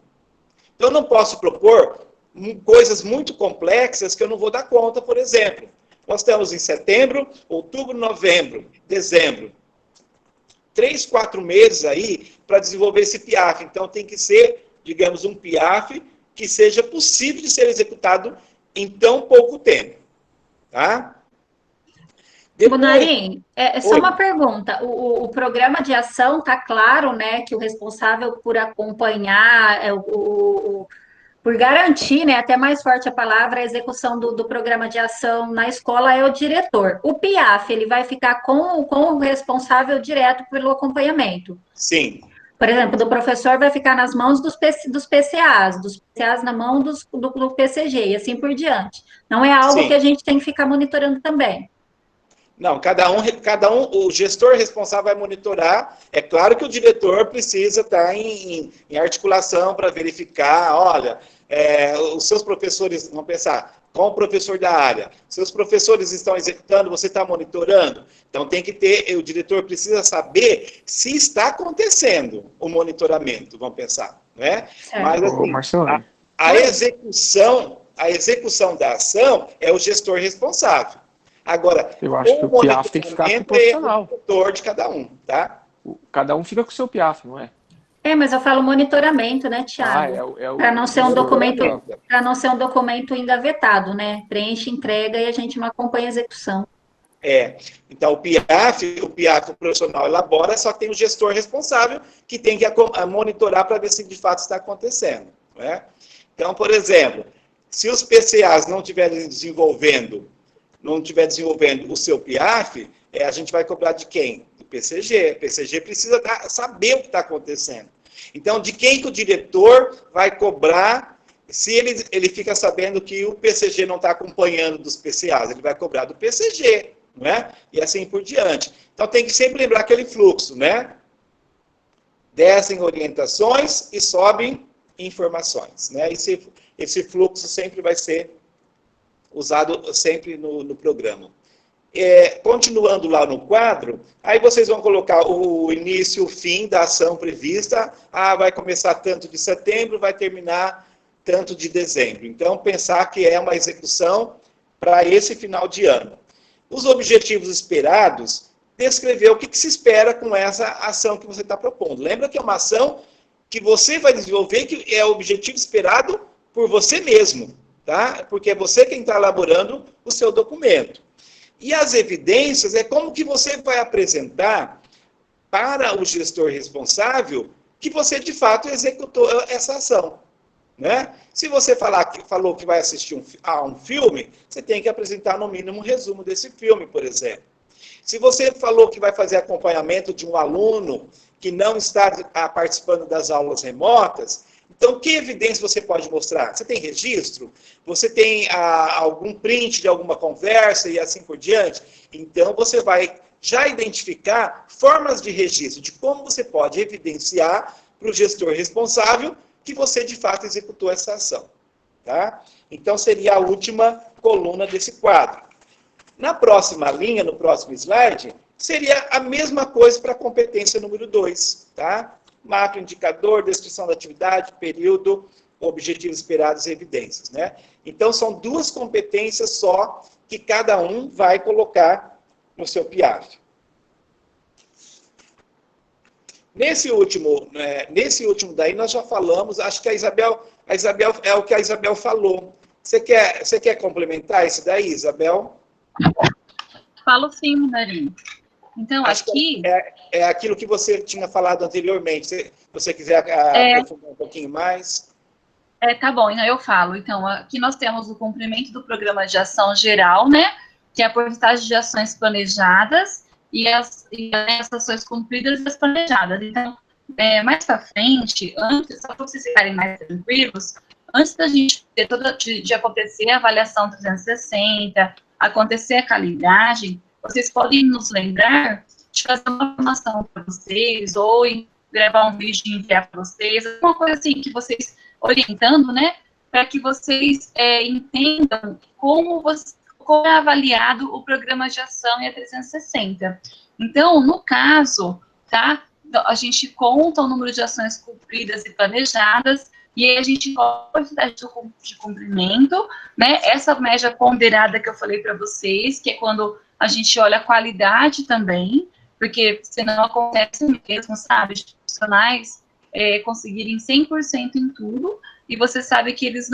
Então, eu não posso propor coisas muito complexas que eu não vou dar conta, por exemplo. Nós estamos em setembro, outubro, novembro, dezembro. 3, 4 meses aí para desenvolver esse PIAF. Então, tem que ser, digamos, um PIAF que seja possível de ser executado em tão pouco tempo. Tá? Bonarim, só uma pergunta. O programa de ação está claro, né, que o responsável por acompanhar, por garantir, né, até mais forte a palavra, a execução do programa de ação na escola é o diretor. O PIAF, ele vai ficar com o responsável direto pelo acompanhamento? Sim. Por exemplo, do professor vai ficar nas mãos dos PCAs na mão do PCG e assim por diante. Não é algo que a gente tem que ficar monitorando também. Não, cada um, o gestor responsável vai monitorar. É claro que o diretor precisa estar em articulação para verificar, olha, os seus professores, vamos pensar, qual o professor da área? Seus professores estão executando, você está monitorando? Então tem que ter, o diretor precisa saber se está acontecendo o monitoramento, vamos pensar, né? Mas assim, a execução da ação é o gestor responsável. Agora, eu acho que o PIAF tem que ficar com o profissional. É de cada um, tá? Cada um fica com o seu PIAF, não é? Mas eu falo monitoramento, né, Thiago? Para não ser um documento engavetado, né? Preenche, entrega e a gente não acompanha a execução. Então o PIAF, o profissional elabora, só que tem o gestor responsável que tem que monitorar para ver se de fato está acontecendo, né? Então, por exemplo, se os PCAs não estiverem desenvolvendo o seu PIAF, a gente vai cobrar de quem? Do PCG. O PCG precisa saber o que está acontecendo. Então, de quem que o diretor vai cobrar se ele fica sabendo que o PCG não está acompanhando dos PCAs? Ele vai cobrar do PCG, não é? E assim por diante. Então, tem que sempre lembrar aquele fluxo, né? Descem orientações e sobem informações, né? Esse fluxo sempre vai ser usado sempre no programa. Continuando lá no quadro, aí vocês vão colocar o início, o fim da ação prevista. Vai começar tanto de setembro, vai terminar tanto de dezembro. Então, pensar que é uma execução para esse final de ano. Os objetivos esperados, descrever o que se espera com essa ação que você está propondo. Lembra que é uma ação que você vai desenvolver, que é o objetivo esperado por você mesmo. Tá? Porque é você quem está elaborando o seu documento. E as evidências é como que você vai apresentar para o gestor responsável que você, de fato, executou essa ação. Né? Se você falou que vai assistir um filme, você tem que apresentar, no mínimo, um resumo desse filme, por exemplo. Se você falou que vai fazer acompanhamento de um aluno que não está participando das aulas remotas, então, que evidência você pode mostrar? Você tem registro? Você tem algum print de alguma conversa e assim por diante? Então, você vai já identificar formas de registro, de como você pode evidenciar para o gestor responsável que você, de fato, executou essa ação. Tá? Então, seria a última coluna desse quadro. Na próxima linha, no próximo slide, seria a mesma coisa para a competência número 2, tá? Mapa, indicador, descrição da atividade, período, objetivos esperados e evidências, né? Então, são 2 competências só que cada um vai colocar no seu PIAF. Nesse último daí, nós já falamos, acho que a Isabel é o que a Isabel falou. Você quer complementar esse daí, Isabel? Falo sim, Marinho. Então, acho aqui... É aquilo que você tinha falado anteriormente. Se você quiser aprofundar um pouquinho mais... Tá bom, então eu falo. Então, aqui nós temos o cumprimento do programa de ação geral, né? que é a porcentagem de ações planejadas e as ações cumpridas e as planejadas. Então, mais para frente, antes, só para vocês ficarem mais tranquilos, antes da gente ter de acontecer a avaliação 360, acontecer a calibragem, vocês podem nos lembrar de fazer uma formação para vocês, ou gravar um vídeo e enviar para vocês, alguma coisa assim que vocês, orientando, né, para que vocês entendam como é avaliado o programa de ação e a 360. Então, no caso, tá, a gente conta o número de ações cumpridas e planejadas, e aí a gente coloca a quantidade de cumprimento, né, essa média ponderada que eu falei para vocês, que é quando a gente olha a qualidade também, porque senão acontece mesmo, sabe, de profissionais conseguirem 100% em tudo, e você sabe que eles,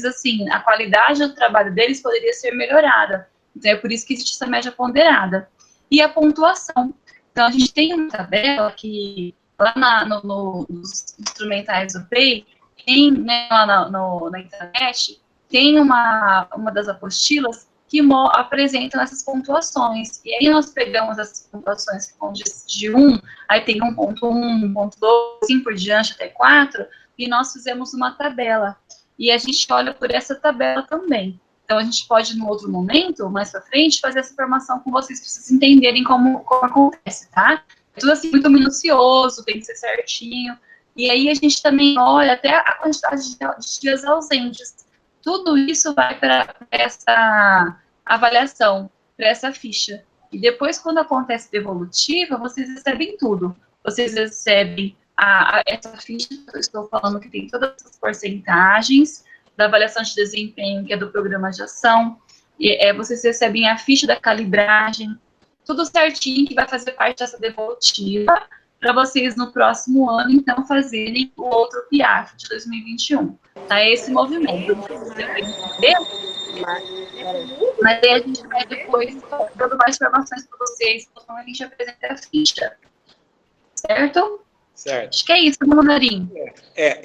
assim, a qualidade do trabalho deles poderia ser melhorada. Então, é por isso que existe essa média ponderada. E a pontuação. Então, a gente tem uma tabela que, lá nos instrumentais do PEI, tem, né, lá na internet, tem uma das apostilas que apresentam essas pontuações. E aí nós pegamos essas pontuações que vão de 1, aí tem 1.1, 1.2, assim por diante, até 4, e nós fizemos uma tabela. E a gente olha por essa tabela também. Então, a gente pode, no outro momento, mais para frente, fazer essa formação com vocês, para vocês entenderem como acontece, tá? É tudo assim, muito minucioso, tem que ser certinho. E aí, a gente também olha até a quantidade de dias ausentes. Tudo isso vai para essa avaliação, para essa ficha. E depois, quando acontece devolutiva, vocês recebem tudo. Vocês recebem essa ficha que eu estou falando, que tem todas as porcentagens da avaliação de desempenho, que é do programa de ação. E, vocês recebem a ficha da calibragem, tudo certinho, que vai fazer parte dessa devolutiva, para vocês, no próximo ano, então, fazerem o outro PIAF de 2021. Tá? Esse movimento. Entendeu? Mas aí a gente vai depois dando mais informações para vocês, quando a gente apresenta a ficha. Certo? Certo. Acho que é isso, meu Narim.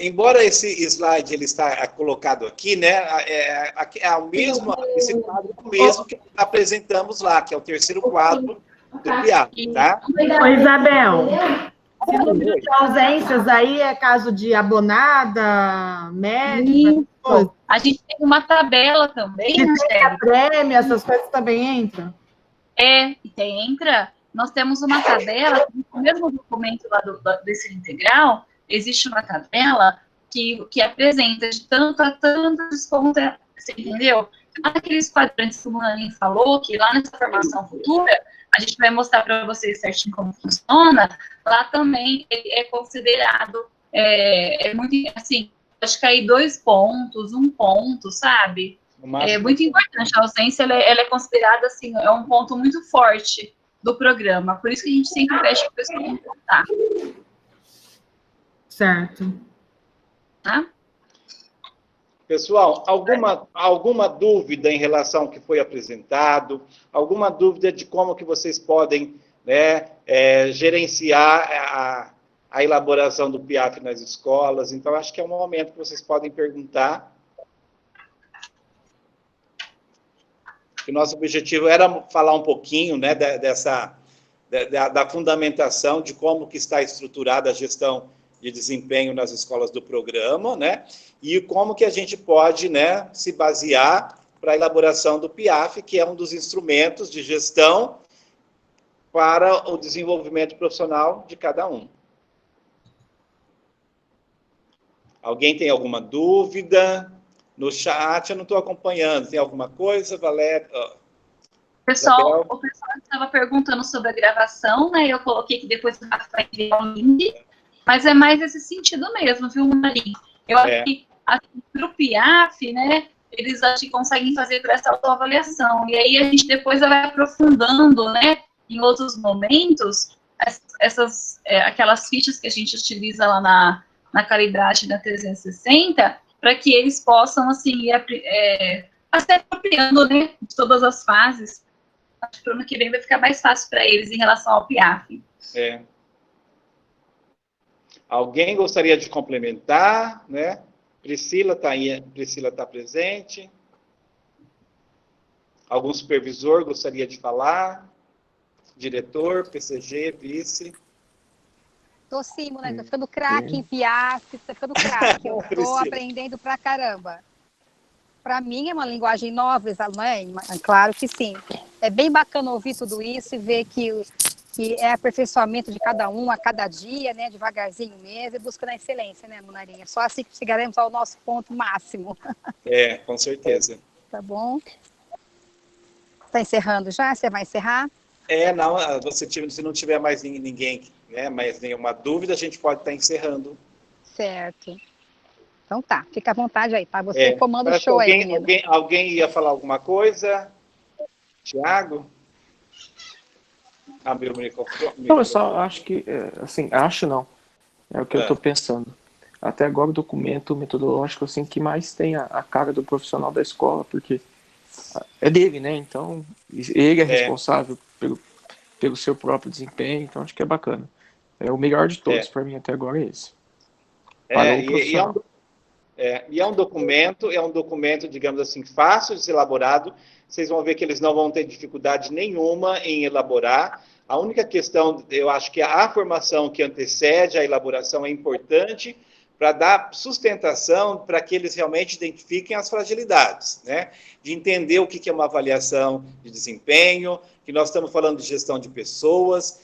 Embora esse slide ele está colocado aqui, né, esse quadro é o mesmo que apresentamos lá, que é o terceiro quadro do PIAF, tá? Oi, Isabel. Esse número de ausências aí é caso de abonada, médica? A gente tem uma tabela também. Prêmio, essas coisas também entram? Entra. Nós temos uma tabela, no mesmo documento lá desse integral, existe uma tabela que apresenta de tanto a tanto desconto, você entendeu? Aqueles quadrantes que o Narim falou, que lá nessa formação futura, a gente vai mostrar para vocês certinho como funciona, lá também ele é considerado, muito, assim, acho que aí 2 pontos, 1 ponto, sabe? É muito importante, a ausência, ela é considerada, assim, é um ponto muito forte do programa, por isso que a gente sempre pede que o pessoal não contar. Certo. Tá? Pessoal, alguma dúvida em relação ao que foi apresentado? Alguma dúvida de como que vocês podem, né, gerenciar a elaboração do PIAF nas escolas? Então, acho que é um momento que vocês podem perguntar. O nosso objetivo era falar um pouquinho, né, da fundamentação de como que está estruturada a gestão de desempenho nas escolas do programa, né, e como que a gente pode, né, se basear para a elaboração do PIAF, que é um dos instrumentos de gestão para o desenvolvimento profissional de cada um. Alguém tem alguma dúvida? No chat eu não estou acompanhando. Tem alguma coisa, Valéria? O pessoal estava perguntando sobre a gravação, né? Eu coloquei que depois vai enviar o link, mas é mais esse sentido mesmo, viu, Marinho? Eu acho que assim, para o PIAF, né? Eles acho que conseguem fazer por essa autoavaliação. E aí a gente depois vai aprofundando, né? Em outros momentos, aquelas fichas que a gente utiliza lá na calibragem da 360, para que eles possam, assim, se apropriando, né, de todas as fases. Acho que para o ano que vem vai ficar mais fácil para eles em relação ao PIAF. Alguém gostaria de complementar, né? Priscila está aí, Priscila está presente. Algum supervisor gostaria de falar? Diretor, PCG, vice? Tô sim, moleque, tô ficando craque em PIAF, tô ficando craque, eu tô aprendendo pra caramba. Para mim é uma linguagem nova, não é? Claro que sim. É bem bacana ouvir tudo isso e ver que é aperfeiçoamento de cada um a cada dia, né? Devagarzinho mesmo, e buscando a excelência, né, Munarinha? Só assim que chegaremos ao nosso ponto máximo. Com certeza. Tá bom? Tá encerrando já? Você vai encerrar? Não, se não tiver mais ninguém, né, mais nenhuma dúvida, a gente pode estar encerrando. Certo. Então tá, fica à vontade aí, tá? Você comanda o show aí, menino. Alguém ia falar alguma coisa? Tiago? Abriu o microfone. Não, eu só acho que, assim, acho não. É o que eu estou pensando. Até agora o documento metodológico, assim, que mais tem a cara do profissional da escola, porque é dele, né? Então, ele é responsável pelo seu próprio desempenho, então acho que é bacana. É o melhor de todos para mim até agora é esse. E é um documento, digamos assim, fácil de ser elaborado. Vocês vão ver que eles não vão ter dificuldade nenhuma em elaborar. A única questão, eu acho que a formação que antecede a elaboração é importante para dar sustentação para que eles realmente identifiquem as fragilidades, né? De entender o que é uma avaliação de desempenho, que nós estamos falando de gestão de pessoas,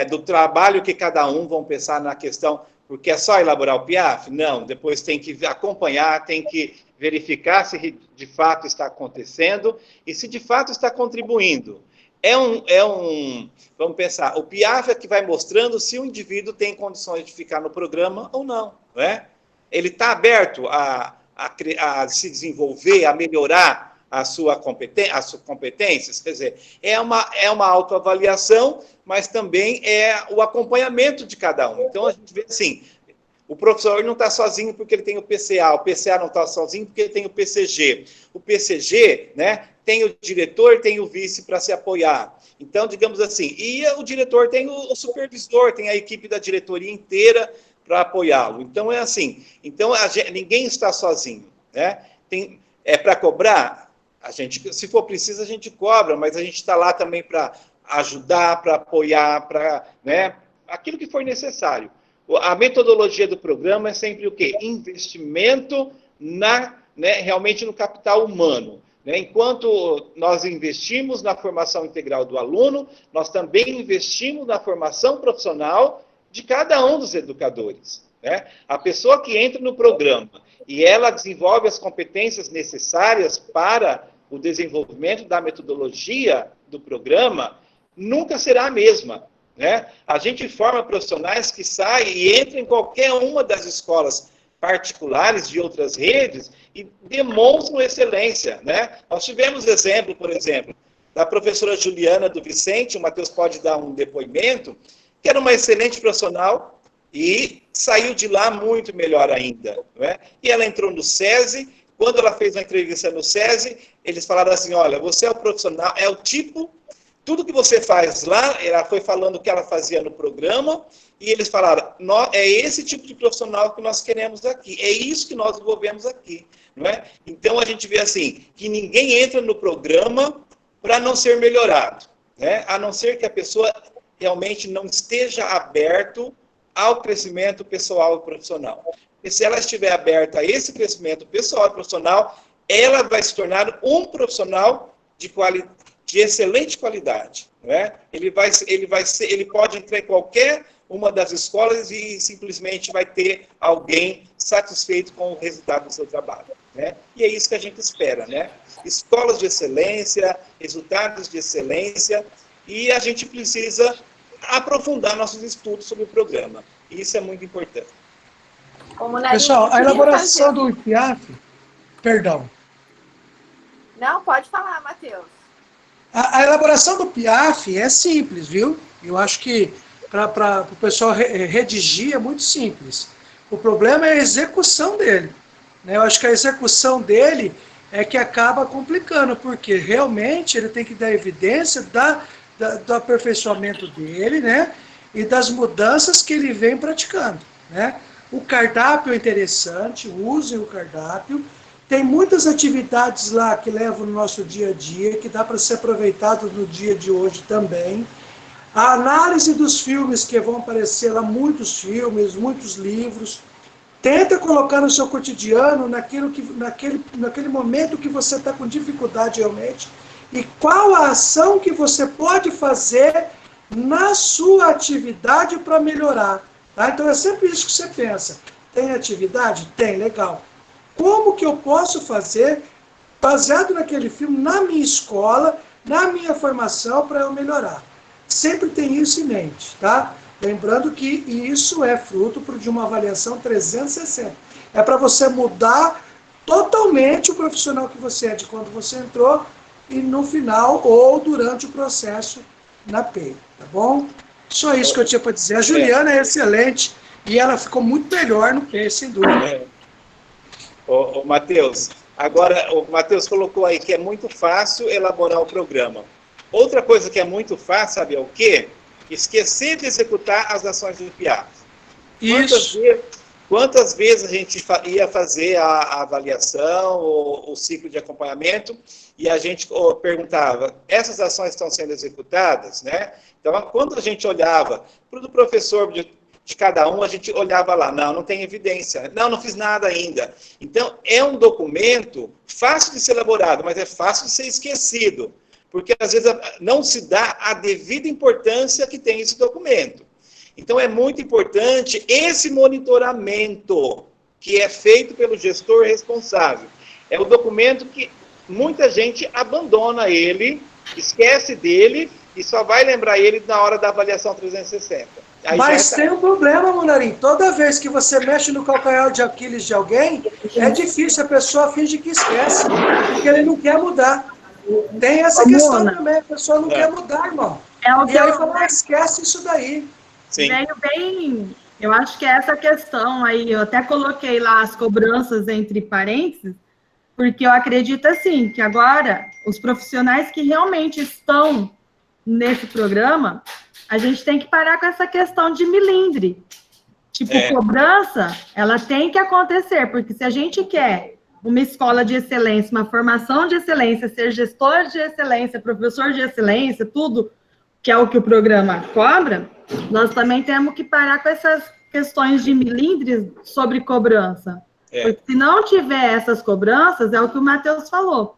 do trabalho que cada um vão pensar na questão. Porque é só elaborar o PIAF? Não, depois tem que acompanhar, tem que verificar se de fato está acontecendo e se de fato está contribuindo. Vamos pensar, o PIAF é que vai mostrando se o indivíduo tem condições de ficar no programa ou não, não é? Ele está aberto a se desenvolver, a melhorar as suas competências, quer dizer, é uma autoavaliação, mas também é o acompanhamento de cada um. Então, a gente vê assim, o professor não está sozinho porque ele tem o PCA não está sozinho porque ele tem o PCG. O PCG, né, tem o diretor, tem o vice para se apoiar. Então, digamos assim, e o diretor tem o supervisor, tem a equipe da diretoria inteira para apoiá-lo. Então, é assim, ninguém está sozinho, né? É para cobrar? Se for preciso, a gente cobra, mas a gente está lá também para ajudar, para apoiar, né, aquilo que for necessário. A metodologia do programa é sempre o quê? Investimento realmente no capital humano. Né? Enquanto nós investimos na formação integral do aluno, nós também investimos na formação profissional de cada um dos educadores. Né? A pessoa que entra no programa e ela desenvolve as competências necessárias para o desenvolvimento da metodologia do programa, nunca será a mesma. Né? A gente forma profissionais que saem e entram em qualquer uma das escolas particulares de outras redes e demonstram excelência. Né? Nós tivemos exemplo, por exemplo, da professora Juliana do Vicente, o Matheus pode dar um depoimento, que era uma excelente profissional, e saiu de lá muito melhor ainda. Não é? E ela entrou no SESI, quando ela fez uma entrevista no SESI, eles falaram assim, olha, você é o profissional, é o tipo, tudo que você faz lá, ela foi falando o que ela fazia no programa, e eles falaram, é esse tipo de profissional que nós queremos aqui, é isso que nós desenvolvemos aqui. Não é? Então, a gente vê assim, que ninguém entra no programa para não ser melhorado, né? A não ser que a pessoa realmente não esteja aberto ao crescimento pessoal e profissional. E se ela estiver aberta a esse crescimento pessoal e profissional, ela vai se tornar um profissional de excelente qualidade. Não é? Ele pode entrar em qualquer uma das escolas e simplesmente vai ter alguém satisfeito com o resultado do seu trabalho. Né? E é isso que a gente espera. Né? Escolas de excelência, resultados de excelência, e a gente precisa aprofundar nossos estudos sobre o programa. E isso é muito importante. Pessoal, a elaboração do PIAF... Perdão. Não, pode falar, Matheus. A elaboração do PIAF é simples, viu? Eu acho que para o pessoal redigir é muito simples. O problema é a execução dele. Né? Eu acho que a execução dele é que acaba complicando, porque realmente ele tem que dar evidência do aperfeiçoamento dele, né? E das mudanças que ele vem praticando. Né? O cardápio é interessante, usem o cardápio, Tem muitas atividades lá que levam no nosso dia a dia, que dá para ser aproveitado no dia de hoje também. A análise dos filmes que vão aparecer lá, muitos filmes, muitos livros. Tenta colocar no seu cotidiano, naquele momento que você está com dificuldade realmente, e qual a ação que você pode fazer na sua atividade para melhorar. Tá? Então é sempre isso que você pensa. Tem atividade? Tem, legal. Como que eu posso fazer, baseado naquele filme, na minha escola, na minha formação, para eu melhorar? Sempre tem isso em mente, tá? Lembrando que isso é fruto de uma avaliação 360. É para você mudar totalmente o profissional que você é de quando você entrou e no final ou durante o processo na PEI, tá bom? Só isso que eu tinha para dizer. A Juliana é excelente e ela ficou muito melhor no PEI, sem dúvida. Ô, Matheus, agora o Matheus colocou aí que é muito fácil elaborar o programa. Outra coisa que é muito fácil, sabe é o quê? Esquecer de executar as ações do PIAF. Quantas vezes a gente ia fazer a avaliação, o ciclo de acompanhamento, e a gente perguntava, essas ações estão sendo executadas, né? Então, quando a gente olhava para o professor de cada um, a gente olhava lá, não tem evidência, não fiz nada ainda. Então, é um documento fácil de ser elaborado, mas é fácil de ser esquecido, porque às vezes não se dá a devida importância que tem esse documento. Então é muito importante esse monitoramento que é feito pelo gestor responsável. É o documento que muita gente abandona ele, esquece dele e só vai lembrar ele na hora da avaliação 360. Aí mas tem um problema, Munarim. Toda vez que você mexe no calcanhar de Aquiles de alguém, é difícil, a pessoa finge que esquece, porque ele não quer mudar. Tem essa questão também, a pessoa não quer mudar, irmão. E aí fala, esquece isso daí. Sim. Bem, eu acho que é essa questão aí, eu até coloquei lá as cobranças entre parênteses, porque eu acredito assim, que agora os profissionais que realmente estão nesse programa, a gente tem que parar com essa questão de milindre. Tipo, cobrança, ela tem que acontecer, porque se a gente quer uma escola de excelência, uma formação de excelência, ser gestor de excelência, professor de excelência, tudo que é o que o programa cobra, nós também temos que parar com essas questões de milindres sobre cobrança. Porque se não tiver essas cobranças, é o que o Matheus falou.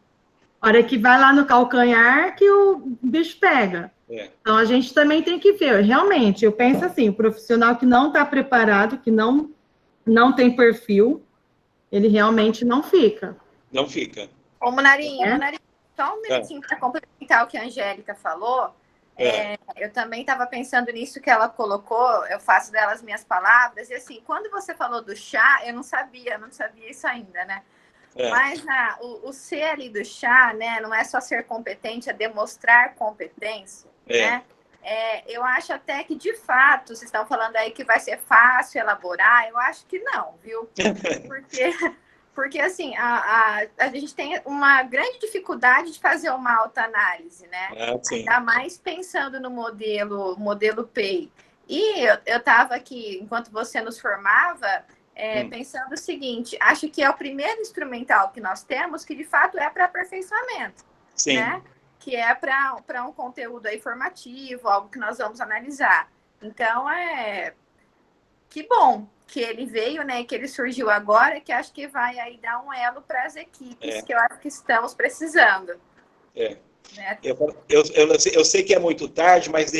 A hora que vai lá no calcanhar que o bicho pega. Então, a gente também tem que ver. Realmente, eu penso assim, o profissional que não está preparado, que não tem perfil, ele realmente não fica. Não fica. Ô, Munarim, só um minutinho para complementar o que a Angélica falou. Eu também estava pensando nisso que ela colocou, eu faço dela as minhas palavras, e assim, quando você falou do chá, eu não sabia isso ainda, né? Mas o C ali do chá, né, não é só ser competente, é demonstrar competência, né? Eu acho até que, de fato, vocês estão falando aí que vai ser fácil elaborar, eu acho que não, viu? Porque assim, a gente tem uma grande dificuldade de fazer uma autoanálise, né? Ainda mais pensando no modelo PEI. E eu estava aqui, enquanto você nos formava, pensando o seguinte, acho que é o primeiro instrumental que nós temos que, de fato, é para aperfeiçoamento. Sim. Né? Que é para um conteúdo aí formativo, algo que nós vamos analisar. Então, que bom que ele veio, né, que ele surgiu agora, que acho que vai aí dar um elo para as equipes, que eu acho que estamos precisando. Né? Eu sei que é muito tarde, mas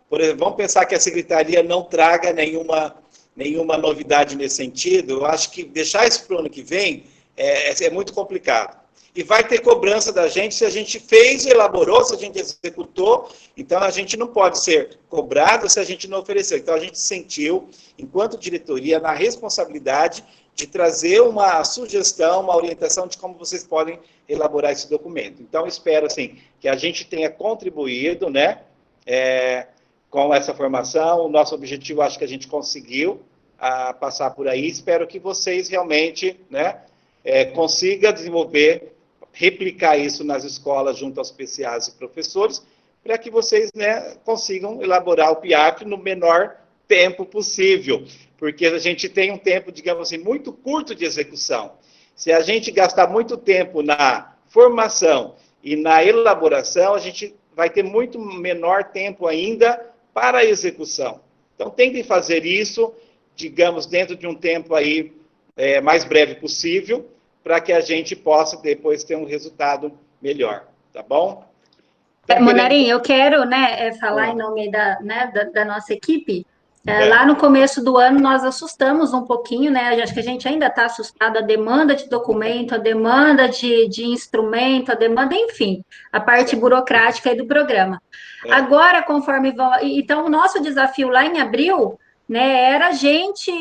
por exemplo, vamos pensar que a Secretaria não traga nenhuma novidade nesse sentido, eu acho que deixar isso para o ano que vem é muito complicado. E vai ter cobrança da gente se a gente fez, elaborou, se a gente executou. Então, a gente não pode ser cobrado se a gente não ofereceu. Então, a gente sentiu, enquanto diretoria, na responsabilidade de trazer uma sugestão, uma orientação de como vocês podem elaborar esse documento. Então, espero, assim, que a gente tenha contribuído, né, com essa formação. O nosso objetivo, acho que a gente conseguiu passar por aí. Espero que vocês realmente, né, consigam desenvolver, replicar isso nas escolas junto aos PCAs e professores, para que vocês, né, consigam elaborar o PIAF no menor tempo possível, porque a gente tem um tempo, digamos assim, muito curto de execução. Se a gente gastar muito tempo na formação e na elaboração, a gente vai ter muito menor tempo ainda para a execução. Então, tentem fazer isso, digamos, dentro de um tempo aí mais breve possível, para que a gente possa depois ter um resultado melhor, tá bom? Monarim, eu quero falar em nome da nossa equipe. Lá no começo do ano, nós assustamos um pouquinho, né? Acho que a gente ainda está assustado, a demanda de documento, a demanda de instrumento, a demanda, enfim, a parte burocrática aí do programa. Agora, conforme... Então, o nosso desafio lá em abril, né, era a gente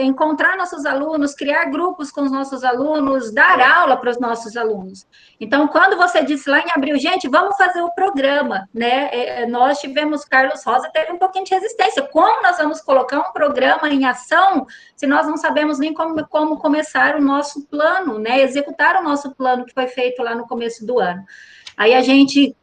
encontrar nossos alunos, criar grupos com os nossos alunos, dar aula para os nossos alunos. Então, quando você disse lá em abril, gente, vamos fazer o programa, né? Nós tivemos, Carlos Rosa teve um pouquinho de resistência. Como nós vamos colocar um programa em ação se nós não sabemos nem como começar o nosso plano, né? Executar o nosso plano que foi feito lá no começo do ano. Aí a gente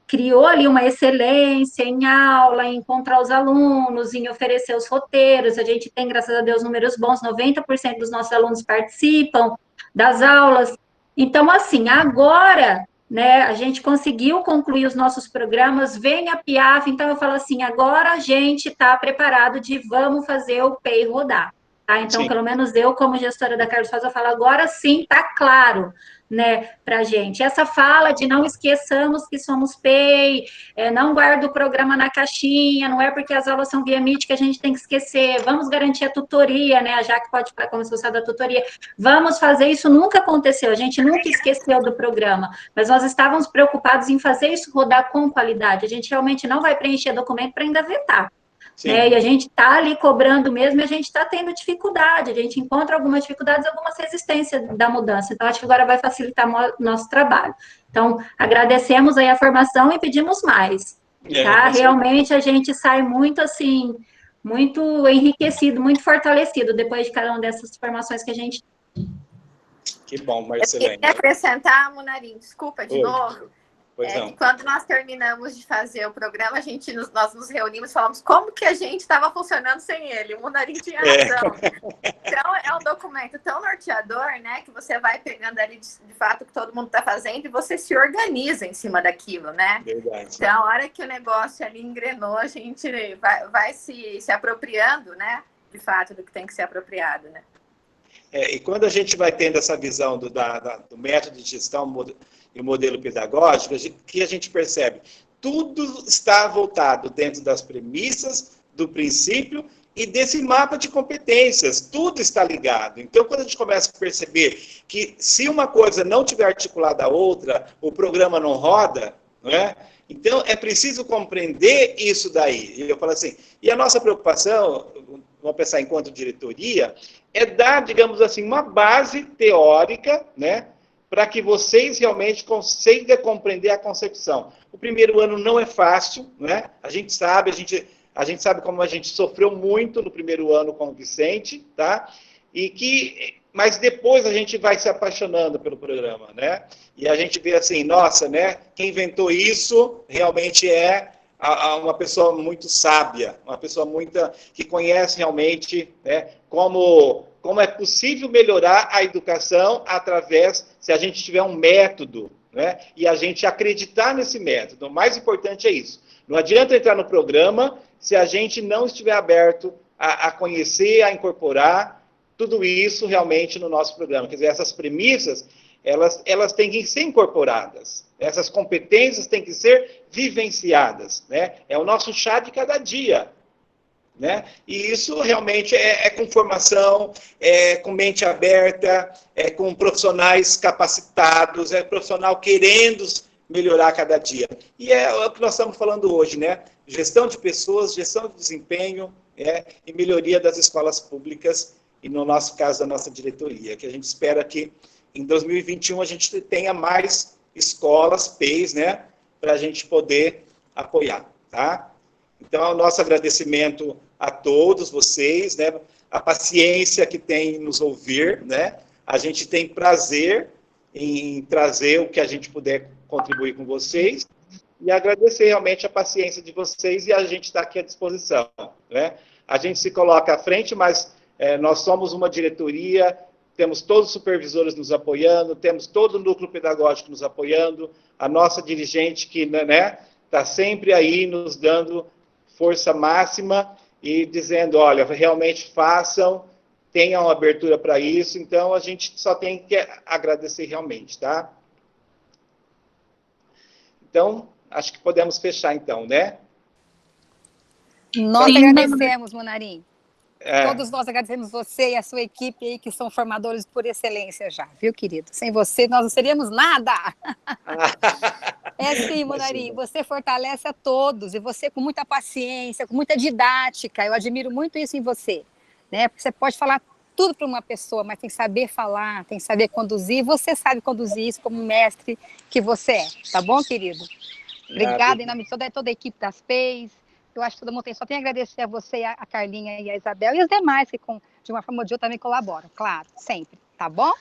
criou ali uma excelência em aula, em encontrar os alunos, em oferecer os roteiros. A gente tem, graças a Deus, números bons, 90% dos nossos alunos participam das aulas. Então, assim, agora, né, a gente conseguiu concluir os nossos programas, vem a PIAF, então eu falo assim, agora a gente está preparado de vamos fazer o PEI rodar. Tá? Então, pelo menos eu, como gestora da Carlos Rosa, eu falo, agora sim, está claro, né, para a gente. Essa fala de não esqueçamos que somos PEI, não guarda o programa na caixinha, não é porque as aulas são via Meet que a gente tem que esquecer, vamos garantir a tutoria, né, a Jaque pode falar como se fosse da tutoria, vamos fazer isso, nunca aconteceu, a gente nunca esqueceu do programa, mas nós estávamos preocupados em fazer isso rodar com qualidade, a gente realmente não vai preencher documento para ainda vetar. E a gente está ali cobrando mesmo, e a gente está tendo dificuldade, a gente encontra algumas dificuldades, algumas resistências da mudança, então acho que agora vai facilitar o nosso trabalho. Então, agradecemos aí a formação e pedimos mais, tá? Realmente a gente sai muito assim, muito enriquecido, muito fortalecido depois de cada uma dessas formações que a gente tem. Que bom, Marcelene. Eu queria acrescentar, Monarim, desculpa de novo. Que quando nós terminamos de fazer o programa, nós nos reunimos e falamos como que a gente estava funcionando sem ele. O Monarim tinha razão. Então, é um documento tão norteador, né, que você vai pegando ali de fato o que todo mundo está fazendo e você se organiza em cima daquilo, né? Verdade. Então, a hora que o negócio ali engrenou, a gente vai se apropriando, né, de fato, do que tem que ser apropriado, né? E quando a gente vai tendo essa visão do método de gestão e o modelo pedagógico, que a gente percebe? Tudo está voltado dentro das premissas, do princípio e desse mapa de competências. Tudo está ligado. Então, quando a gente começa a perceber que se uma coisa não tiver articulada a outra, o programa não roda, não é? Então, é preciso compreender isso daí. E eu falo assim, e a nossa preocupação, vamos pensar enquanto diretoria, é dar, digamos assim, uma base teórica, né, para que vocês realmente consigam compreender a concepção. O primeiro ano não é fácil, né? A gente sabe como a gente sofreu muito no primeiro ano com o Vicente, tá? Mas depois a gente vai se apaixonando pelo programa, né? E a gente vê assim, nossa, né? Quem inventou isso realmente é uma pessoa muito sábia, uma pessoa que conhece realmente, né, como é possível melhorar a educação se a gente tiver um método, né, e a gente acreditar nesse método. O mais importante é isso. Não adianta entrar no programa se a gente não estiver aberto a conhecer, a incorporar tudo isso realmente no nosso programa. Quer dizer, essas premissas, elas têm que ser incorporadas. Essas competências têm que ser vivenciadas, né? É o nosso chá de cada dia, né? E isso realmente é com formação, é com mente aberta, é com profissionais capacitados, é profissional querendo melhorar cada dia. E é o que nós estamos falando hoje, né? Gestão de pessoas, gestão de desempenho, e melhoria das escolas públicas, e no nosso caso, da nossa diretoria, que a gente espera que em 2021 a gente tenha mais escolas, PEIs, né, para a gente poder apoiar, tá? Então, o nosso agradecimento a todos vocês, né, a paciência que tem em nos ouvir, né, a gente tem prazer em trazer o que a gente puder contribuir com vocês, e agradecer realmente a paciência de vocês, e a gente está aqui à disposição, né? A gente se coloca à frente, mas nós somos uma diretoria temos todos os supervisores nos apoiando, temos todo o núcleo pedagógico nos apoiando, a nossa dirigente que, né, está sempre aí nos dando força máxima e dizendo, olha, realmente façam, tenham abertura para isso, então a gente só tem que agradecer realmente, tá? Então, acho que podemos fechar então, né? Nós agradecemos, Munarim. Todos nós agradecemos você e a sua equipe aí, que são formadores por excelência já, viu, querido? Sem você, nós não seríamos nada. É sim, Munarim, você fortalece a todos, e você com muita paciência, com muita didática, eu admiro muito isso em você, né? Porque você pode falar tudo para uma pessoa, mas tem que saber falar, tem que saber conduzir, e você sabe conduzir isso como mestre que você é, tá bom, querido? Obrigada em nome de toda a equipe das PEIs. Eu acho que todo mundo só tem a agradecer a você, a Carlinha e a Isabel, e os demais que, de uma forma ou de outra, também colaboram, claro, sempre, tá bom?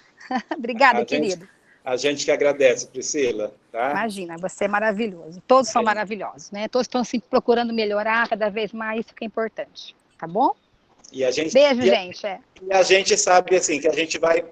Obrigada, querido. A gente que agradece, Priscila. Tá? Imagina, você é maravilhoso, todos são maravilhosos, né? Todos estão sempre procurando melhorar cada vez mais, isso que é importante, tá bom? E a gente, beijo, gente. E a gente sabe, assim, que a gente vai,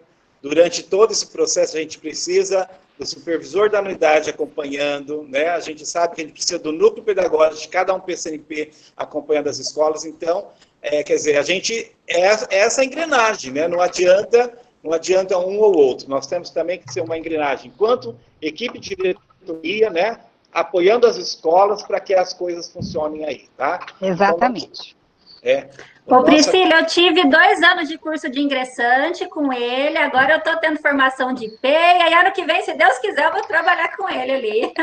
durante todo esse processo, a gente precisa do supervisor da unidade acompanhando, né? A gente sabe que a gente precisa do núcleo pedagógico de cada um PCNP acompanhando as escolas, então, quer dizer, a gente essa engrenagem, né? Não adianta um ou outro, nós temos também que ser uma engrenagem, enquanto equipe de diretoria, né? Apoiando as escolas para que as coisas funcionem aí, tá? Exatamente. Ô, Priscila, eu tive 2 anos de curso de ingressante com ele, agora eu estou tendo formação de PEI, aí ano que vem, se Deus quiser, eu vou trabalhar com ele ali.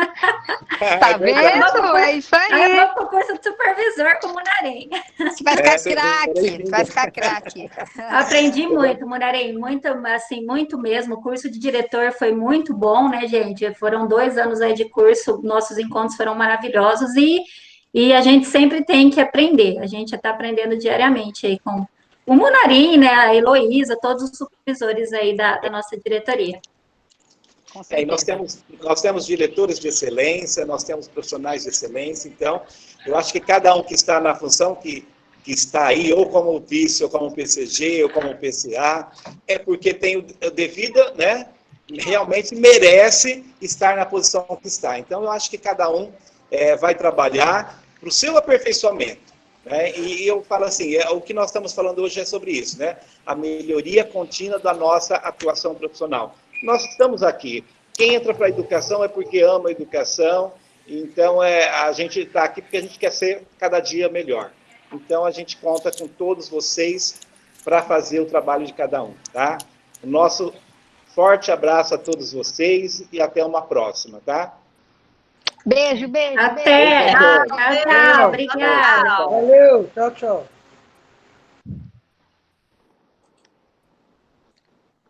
Tá vendo? É isso aí. Aí eu vou para o curso de supervisor com o Munarim. Você vai ficar craque, vai ficar craque. Aprendi muito, Munarim, muito, assim, muito mesmo. O curso de diretor foi muito bom, né, gente? Foram 2 anos aí de curso, nossos encontros foram maravilhosos e a gente sempre tem que aprender, a gente está aprendendo diariamente aí com o Munarim, né, a Heloísa, todos os supervisores aí da nossa diretoria. E nós temos diretores de excelência, nós temos profissionais de excelência, então, eu acho que cada um que está na função que está aí, ou como vice, ou como PCG, ou como PCA, é porque tem o devido, né, realmente merece estar na posição que está. Então, eu acho que cada um vai trabalhar para o seu aperfeiçoamento, né? E eu falo assim, o que nós estamos falando hoje é sobre isso, né? A melhoria contínua da nossa atuação profissional. Nós estamos aqui, quem entra para a educação é porque ama a educação, então a gente está aqui porque a gente quer ser cada dia melhor. Então a gente conta com todos vocês para fazer o trabalho de cada um, tá? O nosso forte abraço a todos vocês e até uma próxima, tá? Beijo, beijo. Até. Tchau. Obrigada. Valeu. Tchau, tchau.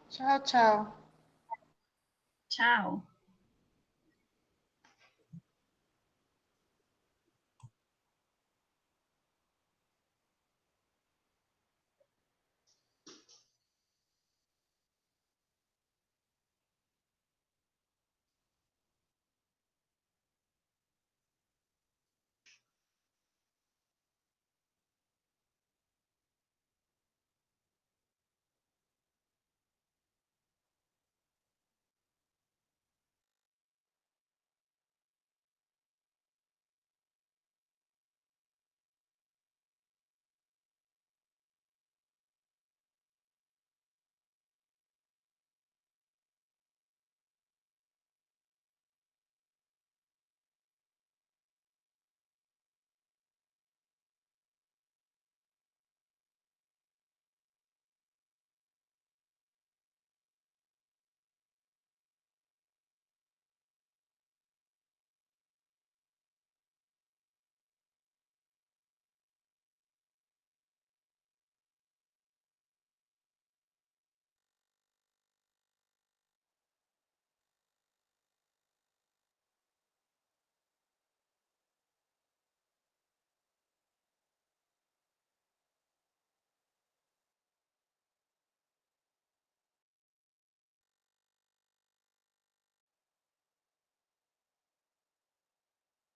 Tchau, tchau. Tchau.